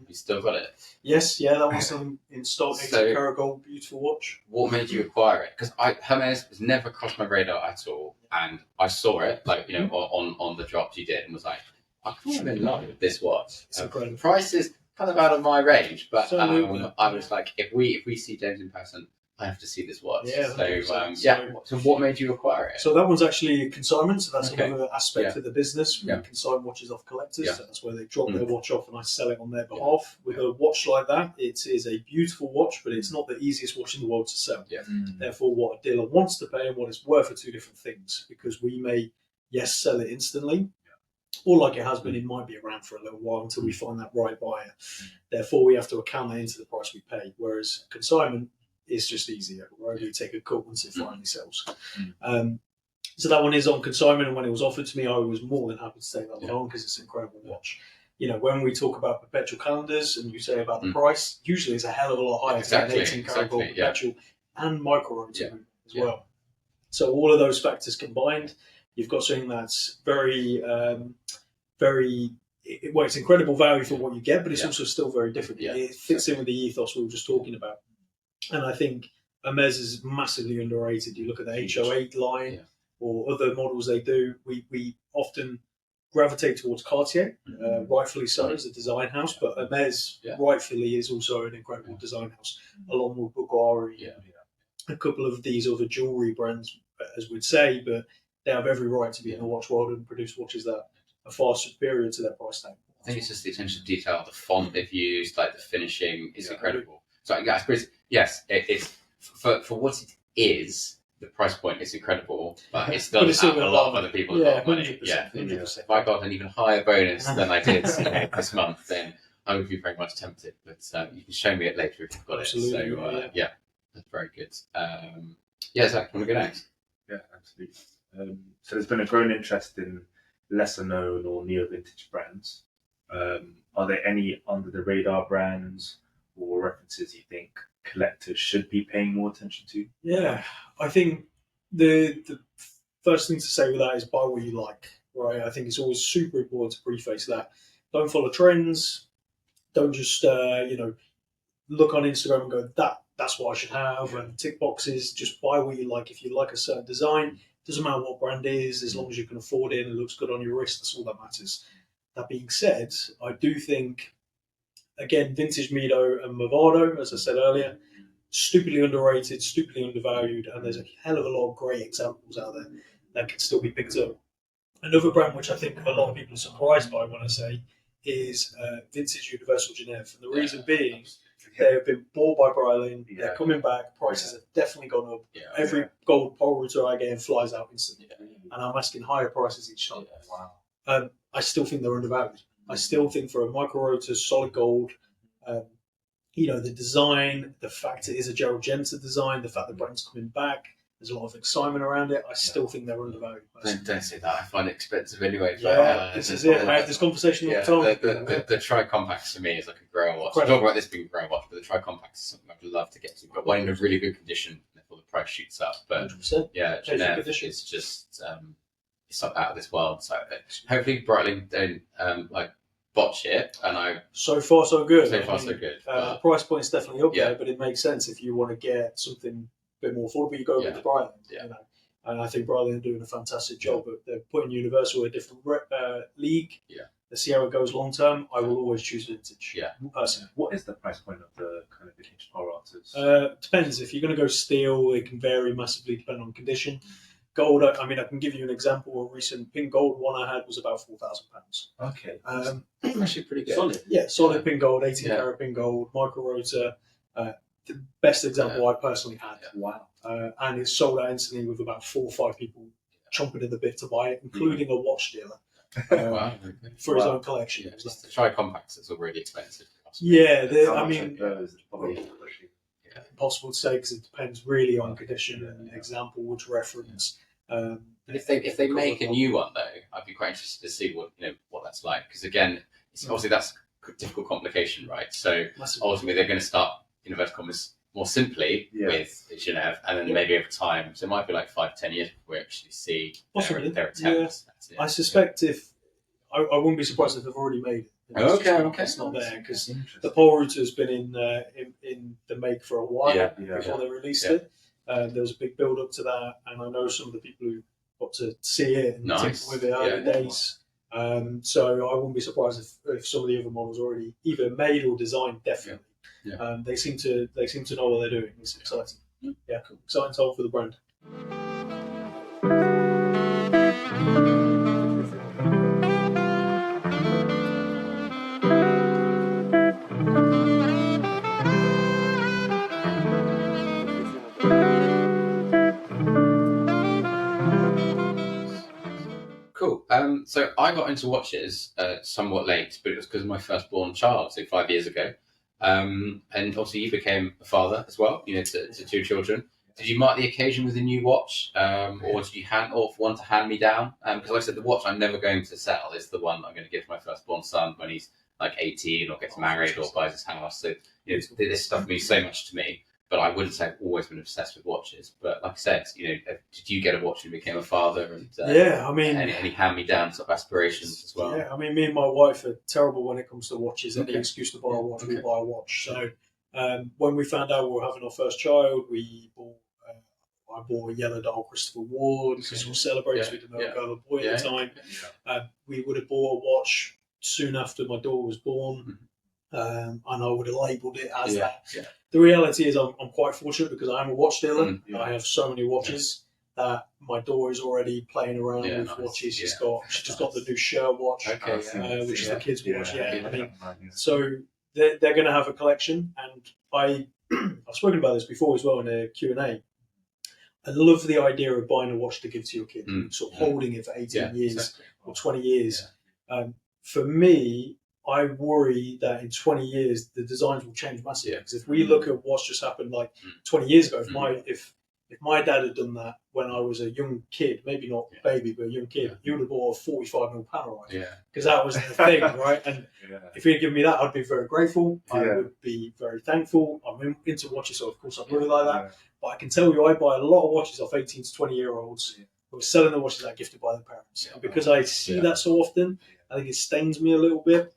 You still got it? Yes, that was in stock. 18 karat gold, beautiful watch. What made you acquire it? Because Hermes has never crossed my radar at all, and I saw it on the drops you did, and was like, I can't in love with this watch. Incredible. Price is kind of out of my range, but I was like, if we see James in person, I have to see this watch. So what made you acquire it? So that one's actually a consignment, so that's another aspect of the business. We consign watches off collectors, so that's where they drop their watch off and I sell it on their behalf. With a watch like that, it is a beautiful watch, but it's not the easiest watch in the world to sell. Therefore, what a dealer wants to pay and what it's worth are two different things, because we may, sell it instantly, or like it has been, it might be around for a little while until we find that right buyer. Therefore, we have to account that into the price we pay, whereas consignment, it's just easier, right? You take a cut once it finally sells. So that one is on consignment, and when it was offered to me, I was more than happy to take that one on because it's an incredible watch. when we talk about perpetual calendars and you say about the price, usually it's a hell of a lot higher than an 18 karat gold perpetual and micro rotor as well. So all of those factors combined, you've got something that's very, it's incredible value for what you get, but it's also still very different. It fits in with the ethos we were just talking about. And I think Hermes is massively underrated. You look at the HO8 line or other models they do, we often gravitate towards Cartier, rightfully so, as a design house, but Hermes rightfully is also an incredible design house, along with Bulgari, a couple of these other jewellery brands, as we'd say, but they have every right to be in the watch world and produce watches that are far superior to their price tag. I think it's just the attention to detail, the font they've used, like the finishing is incredible. So I suppose, yes, it's for what it is, the price point is incredible, but it's still a lot of other people have got money. 100%. If I got an even higher bonus than I did this month, then I would be very much tempted. But you can show me it later if you've got it. So that's very good. Zach, want to go next? Yeah, absolutely. So there's been a growing interest in lesser known or neo vintage brands. Are there any under the radar brands or references you think collectors should be paying more attention to? Yeah, I think the first thing to say with that is buy what you like, right? I think it's always super important to preface that. Don't follow trends. Don't just look on Instagram and go, that's what I should have, and tick boxes. Just buy what you like. If you like a certain design, doesn't matter what brand it is, as long as you can afford it and it looks good on your wrist, that's all that matters. That being said, I do think, again, vintage Mido and Movado, as I said earlier, stupidly underrated, stupidly undervalued, and there's a hell of a lot of great examples out there that can still be picked up. Another brand which I think a lot of people are surprised by when I say is Vintage Universal Genève. And the reason being, they have been bought by Breitling, they're coming back, prices have definitely gone up. Every gold pole router I get in flies out instantly. And I'm asking higher prices each time. Wow. I still think they're undervalued. I still think for a micro rotor, solid gold, the design, the fact it is a Gerald Genta design, the fact the brand's coming back, there's a lot of excitement around it. I still think they're undervalued. Don't say that. I find it expensive anyway. This is it. I have this conversation all the time. The tri-compacts for me is like a grail watch. I talk about this being a grail watch, but the tri-compacts is something I'd love to get to. But one in a really good condition, therefore the price shoots up. But 100%. Genève is just it's out of this world. So hopefully Breitling don't botch it. And so far so good. So good. The price point is definitely up there, but it makes sense if you want to get something a bit more affordable. You go with the Breitling. And I think Breitling are doing a fantastic job. But they're putting Universal in a different league. Let's see how it goes long term. I will always choose vintage. Personally. What is the price point of the kind of vintage Polaroids? Depends. If you're going to go steel, it can vary massively depending on condition. Gold, I can give you an example. A recent pink gold one I had was about £4,000. Okay. Actually pretty good. Solid. Yeah, solid pink gold, 18 karat pink gold, micro rotor. The best example I personally had. Wow. And it sold out instantly with about 4 or 5 people chomping at the bit to buy it, including a watch dealer for his own collection. The tri-compacts is already expensive. Impossible to say because it depends really on condition and example which reference. If they make a new one though, I'd be quite interested to see what that's like, because again, it's obviously that's a difficult complication, right? So ultimately they're going to start inverted commas more simply with Genève, and then maybe over time, so it might be like 5-10 years before we actually see their attempts. I suspect I wouldn't be surprised if they've already made it. It's not there because the pole router has been in the make for a while before they released it. There was a big build up to that, and I know some of the people who got to see it and tinker with it early days. So I wouldn't be surprised if some of the other models already either made or designed. Definitely, they seem to know what they're doing. It's exciting. Yeah, cool. Exciting time for the brand. Cool. So I got into watches somewhat late, but it was because of my firstborn child, so 5 years ago. And obviously you became a father as well, to 2 children. Did you mark the occasion with a new watch, or did you want to hand me down? Because like I said, the watch I'm never going to sell is the one I'm going to give my firstborn son when he's like 18 or gets married or buys his house. So this stuff means so much to me. But I wouldn't say I've always been obsessed with watches. But like I said, did you get a watch when you became a father? And yeah, I mean, any hand-me-down sort of aspirations as well? Yeah, I mean, me and my wife are terrible when it comes to watches. Any excuse to buy a watch, we buy a watch. So when we found out we were having our first child, I bought a yellow dial Christopher Ward because we were celebrating. We didn't know a girl or boy at the time. We would have bought a watch soon after my daughter was born, and I would have labelled it as that. Yeah. The reality is I'm quite fortunate because I'm a watch dealer. I have so many watches that my daughter is already playing around with watches. She's just got the new Sher watch, which is the kids' watch. I mean, so they're going to have a collection, and I've spoken about this before as well in a Q&A. I love the idea of buying a watch to give to your kid, sort of holding it for 18 years or 20 years. For me, I worry that in 20 years the designs will change massively. Because if we look at what's just happened like 20 years ago, if my dad had done that when I was a young kid, maybe not a baby, but a young kid, he would have bought a 45mm Panerai. Because that was the thing, right? And if he'd given me that, I'd be very grateful. I would be very thankful. I'm into watches, so of course I'd really like that. But I can tell you, I buy a lot of watches off 18 to 20-year-olds who are selling the watches that are gifted by their parents. And because I see that so often, I think it stains me a little bit.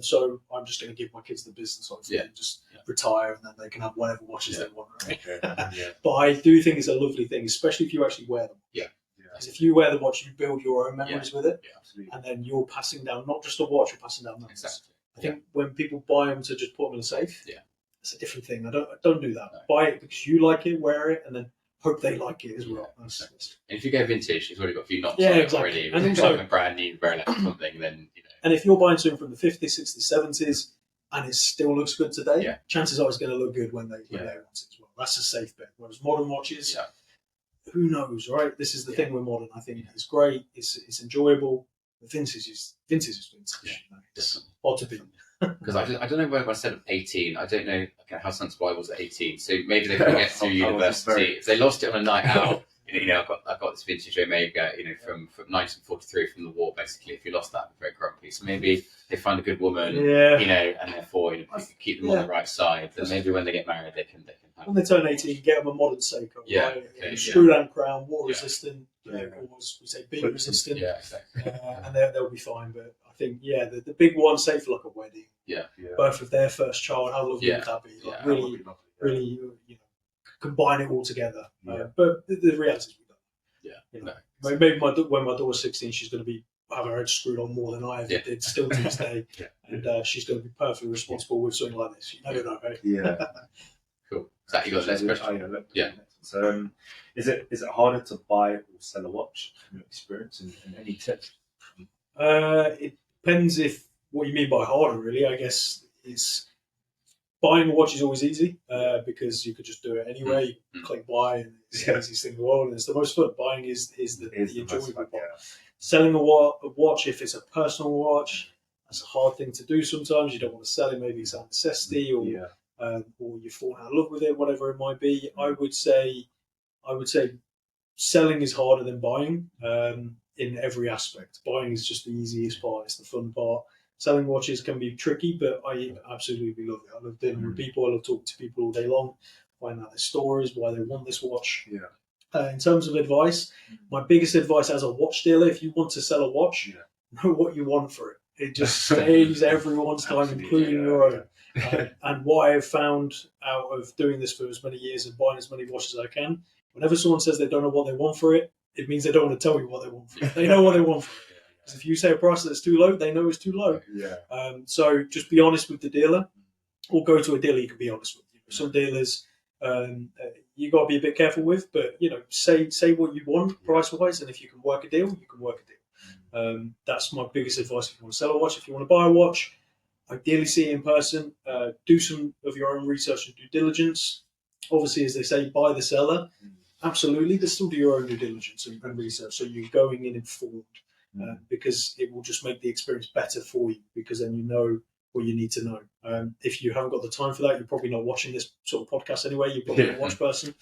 So I'm just going to give my kids the business of just retire, and then they can have whatever watches they want. Right? But I do think it's a lovely thing, especially if you actually wear them. Because if you wear the watch, you build your own memories with it, and then you're passing down not just a watch, you're passing down memories. I think when people buy them to just put them in a safe, it's a different thing. I don't do that. Buy it because you like it, wear it, and then hope they like it as well. And if you go vintage, it's already got a few knocks on it already. And also, a brand new Rolex or something, then And if you're buying something from the 50s, 60s, 70s, and it still looks good today, chances are it's going to look good when they want it as well. That's a safe bet. Whereas modern watches, who knows, right? This is the thing with modern. I think it's great. It's enjoyable. The vintage is vintage. It's hard to beat. Because I don't know when I said 18, I don't know how sensible I was at 18. So maybe they couldn't get through university. If they lost it on a night out, I've got this vintage Omega, from 1943 from the war. Basically, if you lost that, very grumpy. So maybe they find a good woman, and therefore if you keep them on the right side, then maybe when they get married, they can. When they turn 18, get them a modern Seiko, right? Screw down crown, water resistant, or we say beat resistant, and they'll be fine. But I think the big one, say for like a wedding, birth of their first child, how lovely would that be? Like, really, combine it all together. But the reality is, maybe when my daughter's 16, she's going to be have her head screwed on more than I ever did, still to this day, and she's going to be perfectly responsible with something like this. You never know, right? Cool. Zach, you got the next question? So, is it harder to buy or sell a watch from your experience, and any tips? It depends what you mean by harder. Really, I guess it's buying a watch is always easy because you could just do it anyway. You click buy, and it's the easiest thing in the world, and it's the most fun. Buying is the enjoyable part. Selling a watch, if it's a personal watch, that's a hard thing to do. Sometimes you don't want to sell it. Maybe it's out of necessity, or you've fallen out of love with it, whatever it might be. I would say selling is harder than buying in every aspect. Buying is just the easiest part. It's the fun part. Selling watches can be tricky, but I absolutely love it. I love dealing with people. I love talking to people all day long, finding out their stories, why they want this watch. In terms of advice, my biggest advice as a watch dealer, if you want to sell a watch, know what you want for it. It just saves everyone's time, including your own. And what I have found out of doing this for as many years and buying as many watches as I can, whenever someone says they don't know what they want for it, it means they don't want to tell you what they want for it. They know what they want for it. Because if you say a price that's too low, they know it's too low. So just be honest with the dealer, or go to a dealer you can be honest with. Some dealers you got to be a bit careful with, but say what you want price wise, and if you can work a deal, you can work a deal. That's my biggest advice if you want to sell a watch. If you want to buy a watch, ideally see it in person. Do some of your own research and due diligence. Obviously, as they say, buy the seller. Absolutely, but still do your own due diligence and research, so you're going in informed, because it will just make the experience better for you, because then you know what you need to know. If you haven't got the time for that, you're probably not watching this sort of podcast anyway. You're probably a watch person.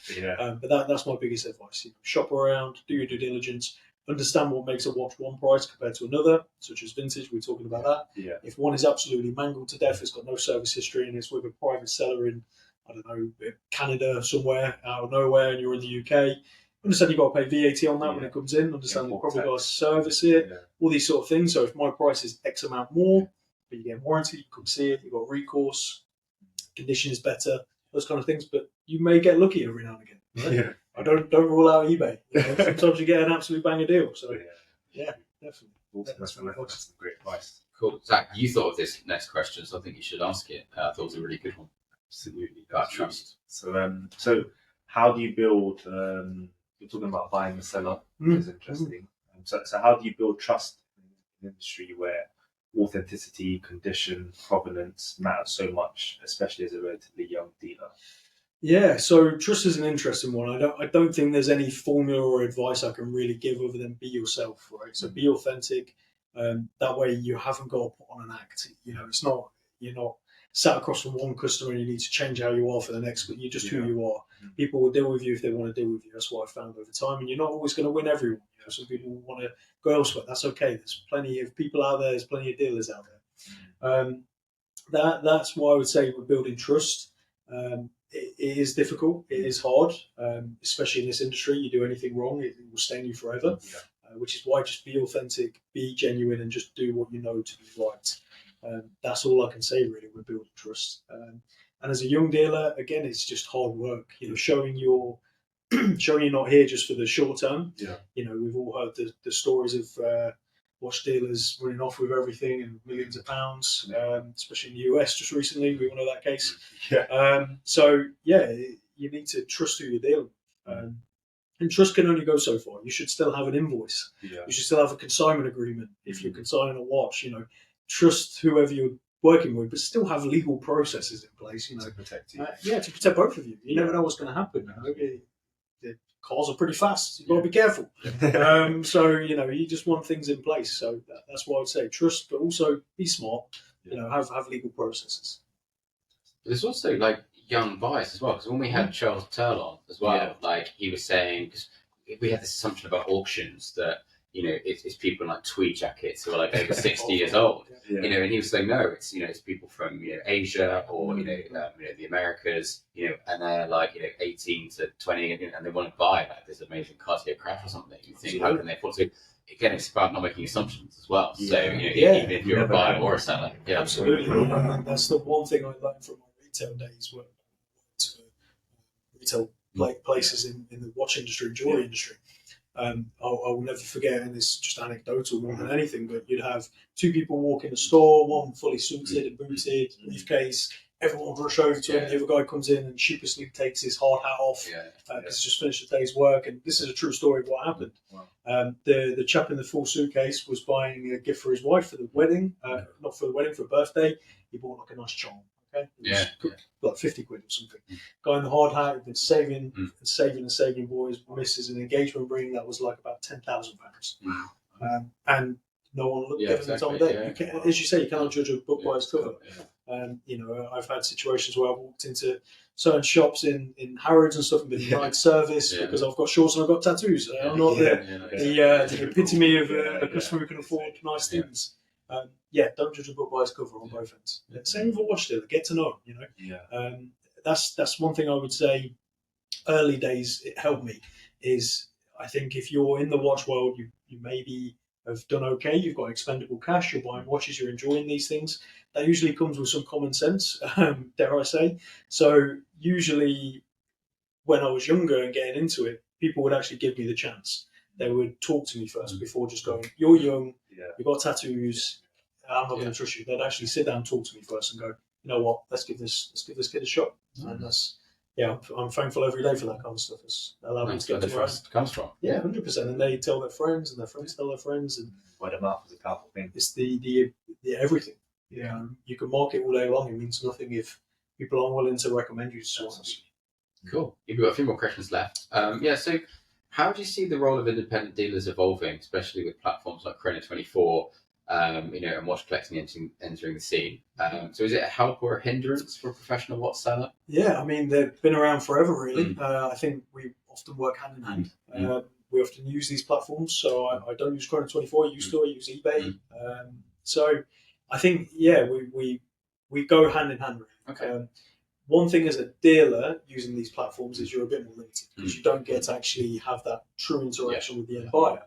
But that's my biggest advice. Shop around, do your due diligence, understand what makes a watch one price compared to another, such as vintage. We're talking about that. Yeah. If one is absolutely mangled to death, it's got no service history, and it's with a private seller in, I don't know, Canada somewhere out of nowhere, and you're in the UK, understand you've got to pay VAT on that when it comes in. Understand you've probably got to service it. All these sort of things. So if my price is X amount more, but you get warranty, you come see it, you've got recourse, condition is better, those kind of things. But you may get lucky every now and again. Right? I don't rule out eBay. Sometimes you get an absolute banger deal. So yeah, definitely. That's some great advice. Cool. Zach, you thought of this next question, so I think you should ask it. I thought it was a really good one. Absolutely. About trust. So how do you build, you're talking about buying and seller, which is interesting. So how do you build trust in an industry where authenticity, condition, provenance matter so much, especially as a relatively young dealer? Yeah, so trust is an interesting one. I don't think there's any formula or advice I can really give other than be yourself, right? So be authentic. That way you haven't got to put on an act. It's not, you're not sat across from one customer and you need to change how you are for the next, but you're just who you are. People will deal with you if they want to deal with you. That's what I found over time. And you're not always going to win everyone. Some people want to go elsewhere. That's okay. There's plenty of people out there. There's plenty of dealers out there. That's why I would say we're building trust. It is difficult. It is hard, especially in this industry. You do anything wrong, it will stain you forever. Which is why just be authentic, be genuine, and just do what you know to be right. That's all I can say, really. We're building trust. And as a young dealer, again, it's just hard work. Showing you're not here just for the short term. We've all heard the stories of watch dealers running off with everything and millions of pounds, especially in the US just recently. We all know that case. You need to trust who you're dealing with. And trust can only go so far. You should still have an invoice. You should still have a consignment agreement if you're consigning a watch. Trust whoever you're working with, but still have legal processes in place. To protect you. To protect both of you. You never know what's going to happen. The cars are pretty fast. You've got to be careful. You just want things in place. So that's what I would say. Trust, but also be smart. Have legal processes. There's also young buyers as well, because when we had Charles Turl on as well, he was saying, because we had this assumption about auctions that it's people in tweed jackets who are over 60 years old, and he was saying no, it's people from Asia or the Americas, and they're 18 to 20, and they want to buy this amazing Cartier craft or something. You think, how can they afford to? Again, it's about not making assumptions as well. So even if you're a buyer or a seller, absolutely. That's the one thing I learned from my retail days, where retail places in the watch industry, jewelry industry. I will never forget, and it's just anecdotal more than anything, but you'd have two people walk in the store, one fully suited and booted, briefcase, everyone would rush over to him, the other guy comes in and sheepishly takes his hard hat off because he's just finished the day's work, and this is a true story of what happened. The chap in the full suitcase was buying a gift for his wife for the wedding, not for the wedding, for a birthday. He bought a nice charm. Like 50 quid or something. Guy in the hard hat had been saving, boys, misses an engagement ring that was about £10,000. And no one looked at him the time of day. As you say, you cannot judge a book by its cover. I've had situations where I've walked into certain shops in Harrods and stuff and been denied service because I've got shorts and I've got tattoos. I'm not the epitome of a customer who can afford nice things. Don't judge a book by its cover on both ends. Same with a watch dealer. Get to know them, that's one thing I would say. Early days, it helped me. Is I think if you're in the watch world, you maybe have done okay. You've got expendable cash. You're buying watches. You're enjoying these things. That usually comes with some common sense, dare I say. So usually, when I was younger and getting into it, people would actually give me the chance. They would talk to me first before just going, "You're young. You've got tattoos. I'm not going to trust you." They'd actually sit down, talk to me first, and go, "You know what? Let's give this kid a shot." And that's I'm thankful every day for that kind of stuff. It's allowed me to get where the trust comes from. 100%. And they tell their friends, and their friends tell their friends, and word of mouth is a powerful thing. It's the everything. You can market all day long. It means nothing if people aren't willing to recommend you to someone else. Cool. You've got a few more questions left. So how do you see the role of independent dealers evolving, especially with platforms like Chrono24 and watch collecting entering the scene. So is it a help or a hindrance for a professional watch seller? Yeah, I mean, they've been around forever, really. I think we often work hand in hand. We often use these platforms, so I don't use Chrono24, I used to, I use eBay. So I think, we go hand in hand, really. Okay. One thing as a dealer using these platforms is you're a bit more limited because you don't get to actually have that true interaction with the end buyer.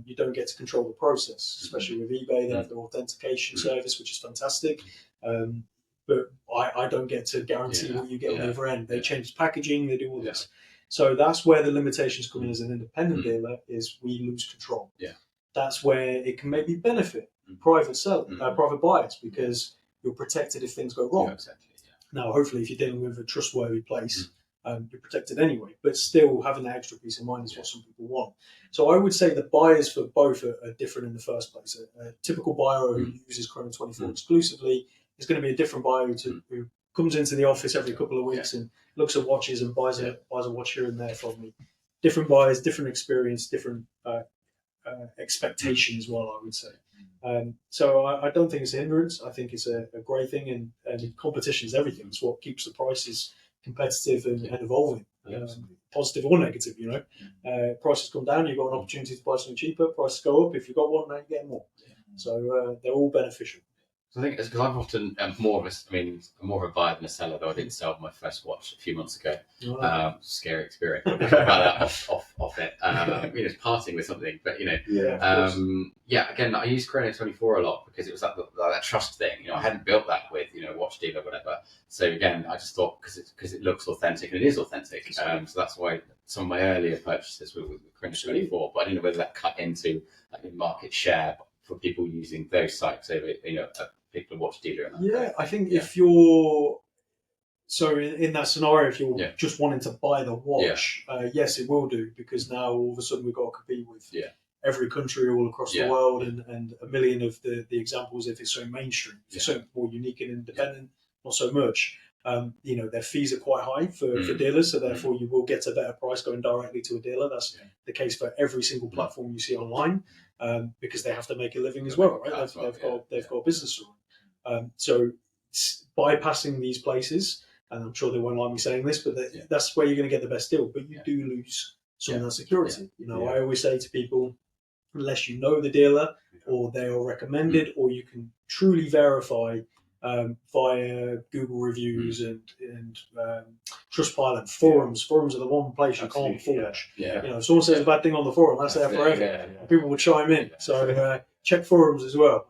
You don't get to control the process, especially with eBay. They have their authentication service, which is fantastic. But I don't get to guarantee what you get on the other end. They change packaging, they do all this. So that's where the limitations come in as an independent dealer, is we lose control. That's where it can maybe benefit private buyers, because you're protected if things go wrong. Now, hopefully, if you're dealing with a trustworthy place, you're protected anyway, but still having that extra peace of mind is what some people want. So I would say the buyers for both are different in the first place. A typical buyer who uses Chrono24 exclusively is going to be a different buyer who comes into the office every couple of weeks and looks at watches and buys a watch here and there from me. Different buyers, different experience, different expectation as well, I would say. So I don't think it's a hindrance. I think it's a great thing, and competition is everything. It's what keeps the prices competitive and evolving, positive or negative. Prices come down, you've got an opportunity to buy something cheaper. Prices go up, if you've got one, now you get more. So they're all beneficial. So I think it's because I've often I'm more of a buyer than a seller, though I didn't sell my first watch a few months ago. Scary experience. We'll talk about that off it. It's parting with something, but again, I use Chrono24 a lot because it was that trust thing. I hadn't built that with watch dealer or whatever. So again, I just thought because it looks authentic and it is authentic. So that's why some of my earlier purchases were with Chrono24, but I didn't know whether that cut into market share for people using those sites over a particular watch dealer. I think if you're in that scenario, if you're just wanting to buy the watch, yes, it will do, because now all of a sudden we've got to compete with every country all across the world, and a million of the examples. If it's so mainstream, if it's so more unique and independent, not so much. Their fees are quite high for dealers, so therefore you will get a better price going directly to a dealer. That's the case for every single platform you see online, because they have to make a living as well, right? They've got a business to run. So bypassing these places, and I'm sure they won't like me saying this, but that's where you're going to get the best deal. But you do lose some of that security. I always say to people, unless you know the dealer, or they are recommended, or you can truly verify via Google reviews and Trustpilot, forums. Forums are the one place you can't forge. If someone says a bad thing on the forum, that's there forever. People will chime in. So check forums as well.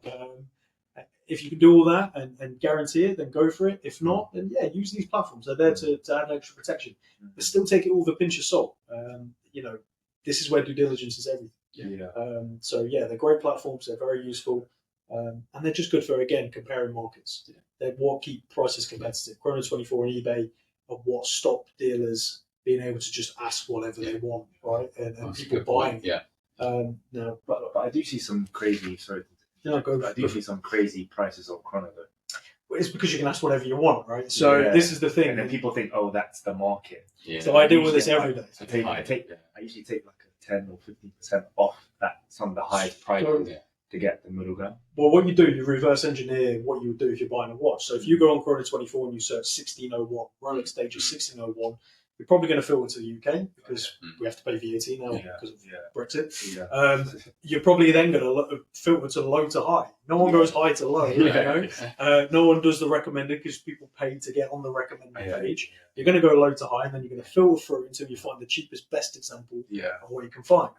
If you can do all that and guarantee it, then go for it. If not, then use these platforms. They're there to add extra protection, but still take it all with a pinch of salt. This is where due diligence is everything. They're great platforms. They're very useful. And they're just good for, again, comparing markets. They're what keep prices competitive. Chrono24 and eBay are what stop dealers being able to just ask whatever they want, right? And people buying. No, but I do see some crazy. Sorry, I do see some crazy prices on Chrono though. Well, it's because you can ask whatever you want, right? So this is the thing. And then people think, oh, that's the market. So I deal with this every day. I usually take like a 10 or 15% off some of the highest prices. To get the middle ground. Well, what you do, you reverse engineer what you would do if you're buying a watch. So if you go on Chrono24 and you search 1601, Rolex Datejust 1601, you're probably going to filter to the UK because we have to pay VAT now because of Brexit. You're probably then going to filter to low to high. No one goes high to low. No one does the recommended because people pay to get on the recommended page. You're going to go low to high, and then you're going to filter through until you find the cheapest, best example of what you can find.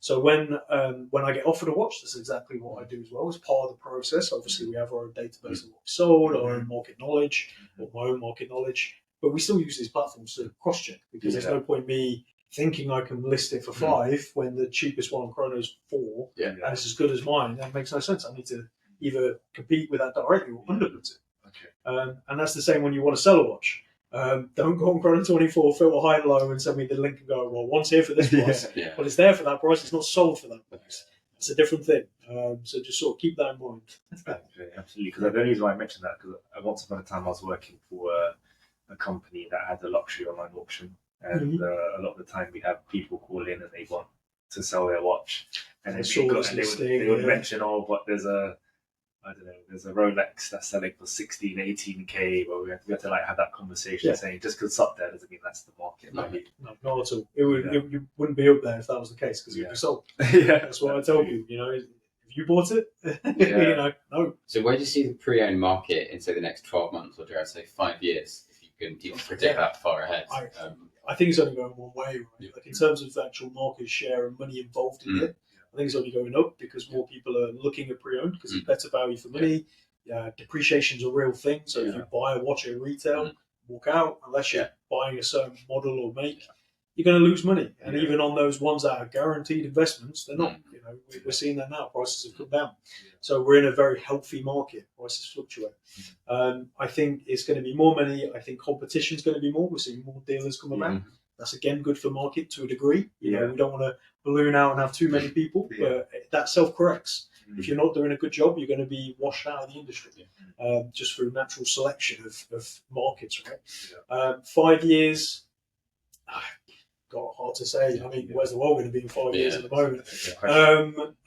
So when I get offered a watch, that's exactly what I do as well. As part of the process, obviously we have our own database of what we sold, our own market knowledge, or my own market knowledge, but we still use these platforms to cross-check, because there's no point me thinking I can list it for 5 when the cheapest one on Chrono is 4, and it's as good as mine. That makes no sense. I need to either compete with that directly or undercut it. And that's the same when you want to sell a watch. Don't go on Chrono24, filter high and low, and send me the link and go, well, one's here for this price, but it's there for that price, it's not sold for that price. It's a different thing. So just sort of keep that in mind. Absolutely, because the only reason why I mentioned that, because once upon a time I was working for a company that had a luxury online auction, and a lot of the time we have people call in and they want to sell their watch, and I then saw this they listing, would yeah. mention, oh, but there's a, I don't know, there's a Rolex that's selling for 16, 18K, but we have to like have that conversation saying just because it's up there doesn't mean that's the market. No, Maybe. not at all. You wouldn't be up there if that was the case because you'd be sold. Yeah, that's what I tell you. You know, if you bought it, you know, no. So where do you see the pre-owned market in say the next 12 months, or dare I say 5 years, if you can even predict that far ahead? I think it's only going one way, right? Like in terms of actual market share and money involved in it, I think it's only going up because more people are looking at pre-owned because it's better value for money. Depreciation's a real thing. So if you buy a watch at retail, walk out, unless you're buying a certain model or make, you're going to lose money. And even on those ones that are guaranteed investments, they're not. You know, we're seeing that now. Prices have come down. So we're in a very healthy market. Prices fluctuate. I think it's going to be more money. I think competition's going to be more. We're seeing more dealers come about. That's again good for market to a degree. You know, we don't want to balloon out and have too many people, but that self-corrects. If you're not doing a good job, you're going to be washed out of the industry just through natural selection of markets, right? 5 years, hard to say. I mean, where's the world going to be in 5 years at the moment?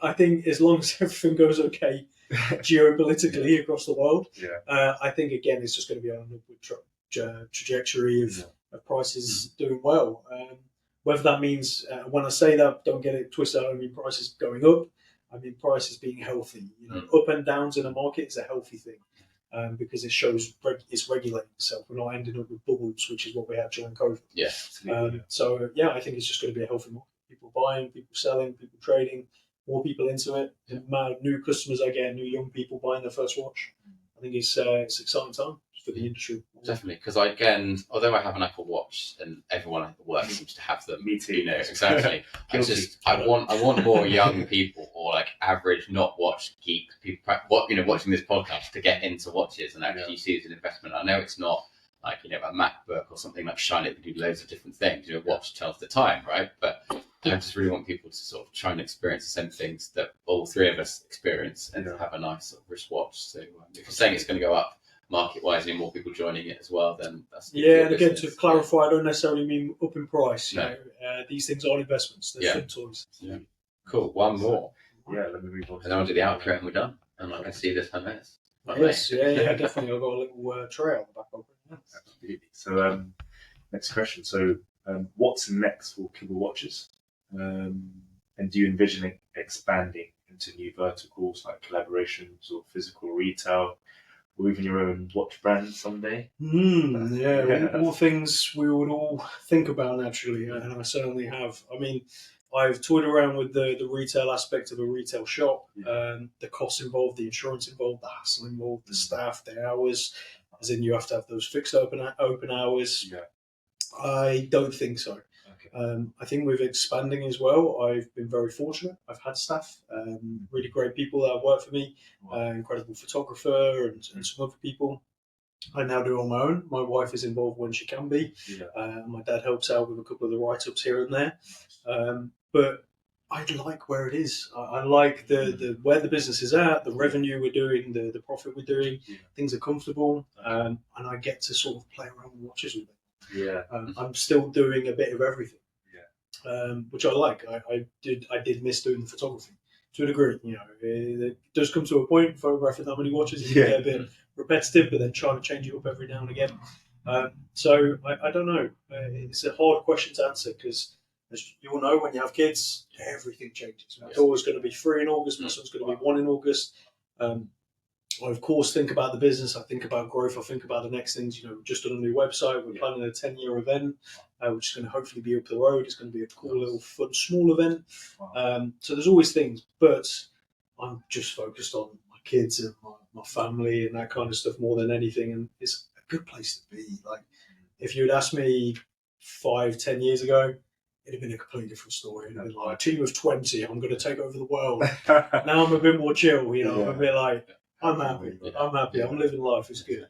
I think as long as everything goes okay geopolitically across the world, I think, again, it's just going to be on an upward trajectory of prices doing well. Whether that means, when I say that, don't get it twisted, I don't mean prices going up. I mean prices being healthy. You know, up and downs in a market is a healthy thing because it shows it's regulating itself. We're not ending up with bubbles, which is what we had during COVID. So I think it's just going to be a healthy market. People buying, people selling, people trading, more people into it. The amount of new customers I get, new young people buying their first watch. I think it's exciting time for the industry. Definitely, because although I have an Apple Watch and everyone at work seems to have them, me too. You know, exactly. I want more young people or like average not watch geek people, watching this podcast to get into watches and actually see it as an investment. I know it's not like a MacBook or something like Shine It that do loads of different things. A watch tells the time, right? But I just really want people to sort of try and experience the same things that all three of us experience and have a nice sort of wristwatch. So if you're saying it's going to go up market-wise and more people joining it as well, then that's and again, to clarify, I don't necessarily mean up in price. You know, these things aren't investments; they're fun toys. Yeah, cool. One more. Let me move on. And then I'll do the outro, and we're done. And I can see this Hermes. Yes, definitely. I've got a little tray on the back of it. Absolutely. So, next question. So, what's next for Kibble Watches? And do you envision expanding into new verticals like collaborations or physical retail, or even your own watch brand someday? All things we would all think about naturally, and I certainly have. I mean, I've toyed around with the retail aspect of a retail shop, the costs involved, the insurance involved, the hassle involved, the staff, the hours, as in you have to have those fixed open hours. I don't think so. I think with expanding as well, I've been very fortunate. I've had staff, really great people that have worked for me, incredible photographer and some other people. I now do it on my own. My wife is involved when she can be. My dad helps out with a couple of the write-ups here and there. But I like where it is. I like the where the business is at, the revenue we're doing, the profit we're doing. Things are comfortable, and I get to sort of play around with watches with them. I'm still doing a bit of everything, which I like. I did miss doing the photography to a degree. You know, it does come to a point photographing that many watches, it can get a bit repetitive, but then trying to change it up every now and again. So I don't know. It's a hard question to answer because, as you all know, when you have kids, everything changes. My daughter's going to be 3 in August. My son's going to be 1 in August. I, of course, think about the business. I think about growth. I think about the next things. You know, just on a new website. We're planning a 10-year event, which is going to hopefully be up the road. It's going to be a cool little fun, small event. So there's always things, but I'm just focused on my kids and my family and that kind of stuff more than anything. And it's a good place to be. Like, if you'd asked me 5-10 years ago, it'd have been a completely different story. It'd have been like a team of 20. I'm going to take over the world. Now I'm a bit more chill. You know, I'm a bit like, I'm happy. I'm living life. It's good.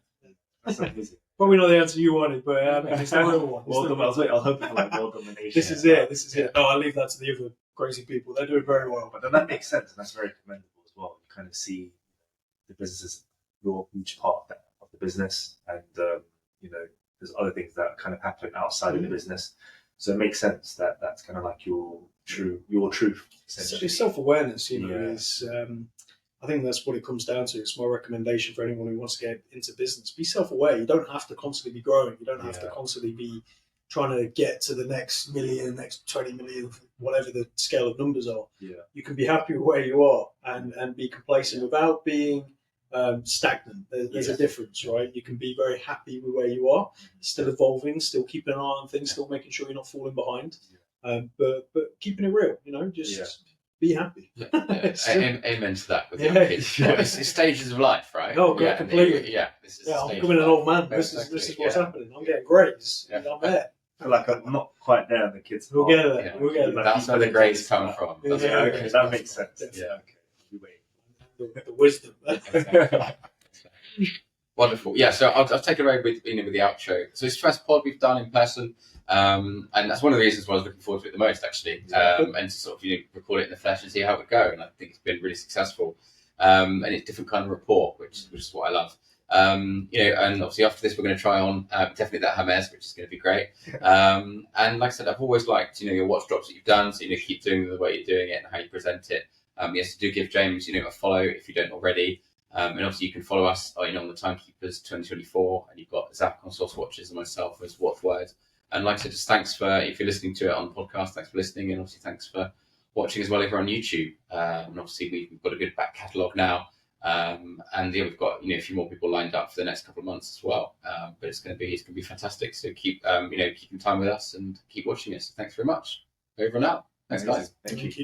That's amazing. Probably not the answer you wanted, but it's the real one. I'll hope for like world domination. This is it. No, I'll leave that to the other crazy people. They're doing very well. But then that makes sense, and that's very commendable as well. You kind of see the business as your huge part of the business, and there's other things that kind of happen outside of the business. So it makes sense that that's kind of like your your truth. So it's self-awareness, you know, Yeah. is I think that's what it comes down to. It's my recommendation for anyone who wants to get into business. Be self-aware. You don't have to constantly be growing. You don't have to constantly be trying to get to the next million, next 20 million, whatever the scale of numbers are. Yeah. You can be happy with where you are and be complacent without being stagnant. There's a difference, right? You can be very happy with where you are, still evolving, still keeping an eye on things, still making sure you're not falling behind. But keeping it real, you know, just be happy. Amen to that with young kids. It's stages of life, right? Oh, God, completely. This is I'm becoming an old man. This is what's happening. I'm getting greys. I'm there. I feel like I'm not quite there. The kids. We'll get there. We'll get there. That's where the greys come from. Okay, that makes sense. Yeah. Okay. You wait. The wisdom. Wonderful. Yeah, so I'll take it away with the outro. So it's the first pod we've done in person, and that's one of the reasons why I was looking forward to it the most, actually, and to sort of record it in the flesh and see how it would go. And I think it's been really successful, and it's a different kind of rapport, which is what I love. And obviously after this we're going to try on definitely that Hermes, which is going to be great. And like I said, I've always liked your watch drops that you've done, so keep doing them the way you're doing it and how you present it. Yes, do give James a follow if you don't already. And obviously you can follow us on the Timekeepers 2024, and you've got Zach on Source Watches and myself as Watchword. And like I said, just thanks for, if you're listening to it on the podcast, thanks for listening, and obviously thanks for watching as well over on YouTube. And obviously we've got a good back catalogue now, and we've got a few more people lined up for the next couple of months as well. But it's going to be fantastic. So keep keeping time with us and keep watching us. So thanks very much. Over and out. Thanks, guys. Thank you.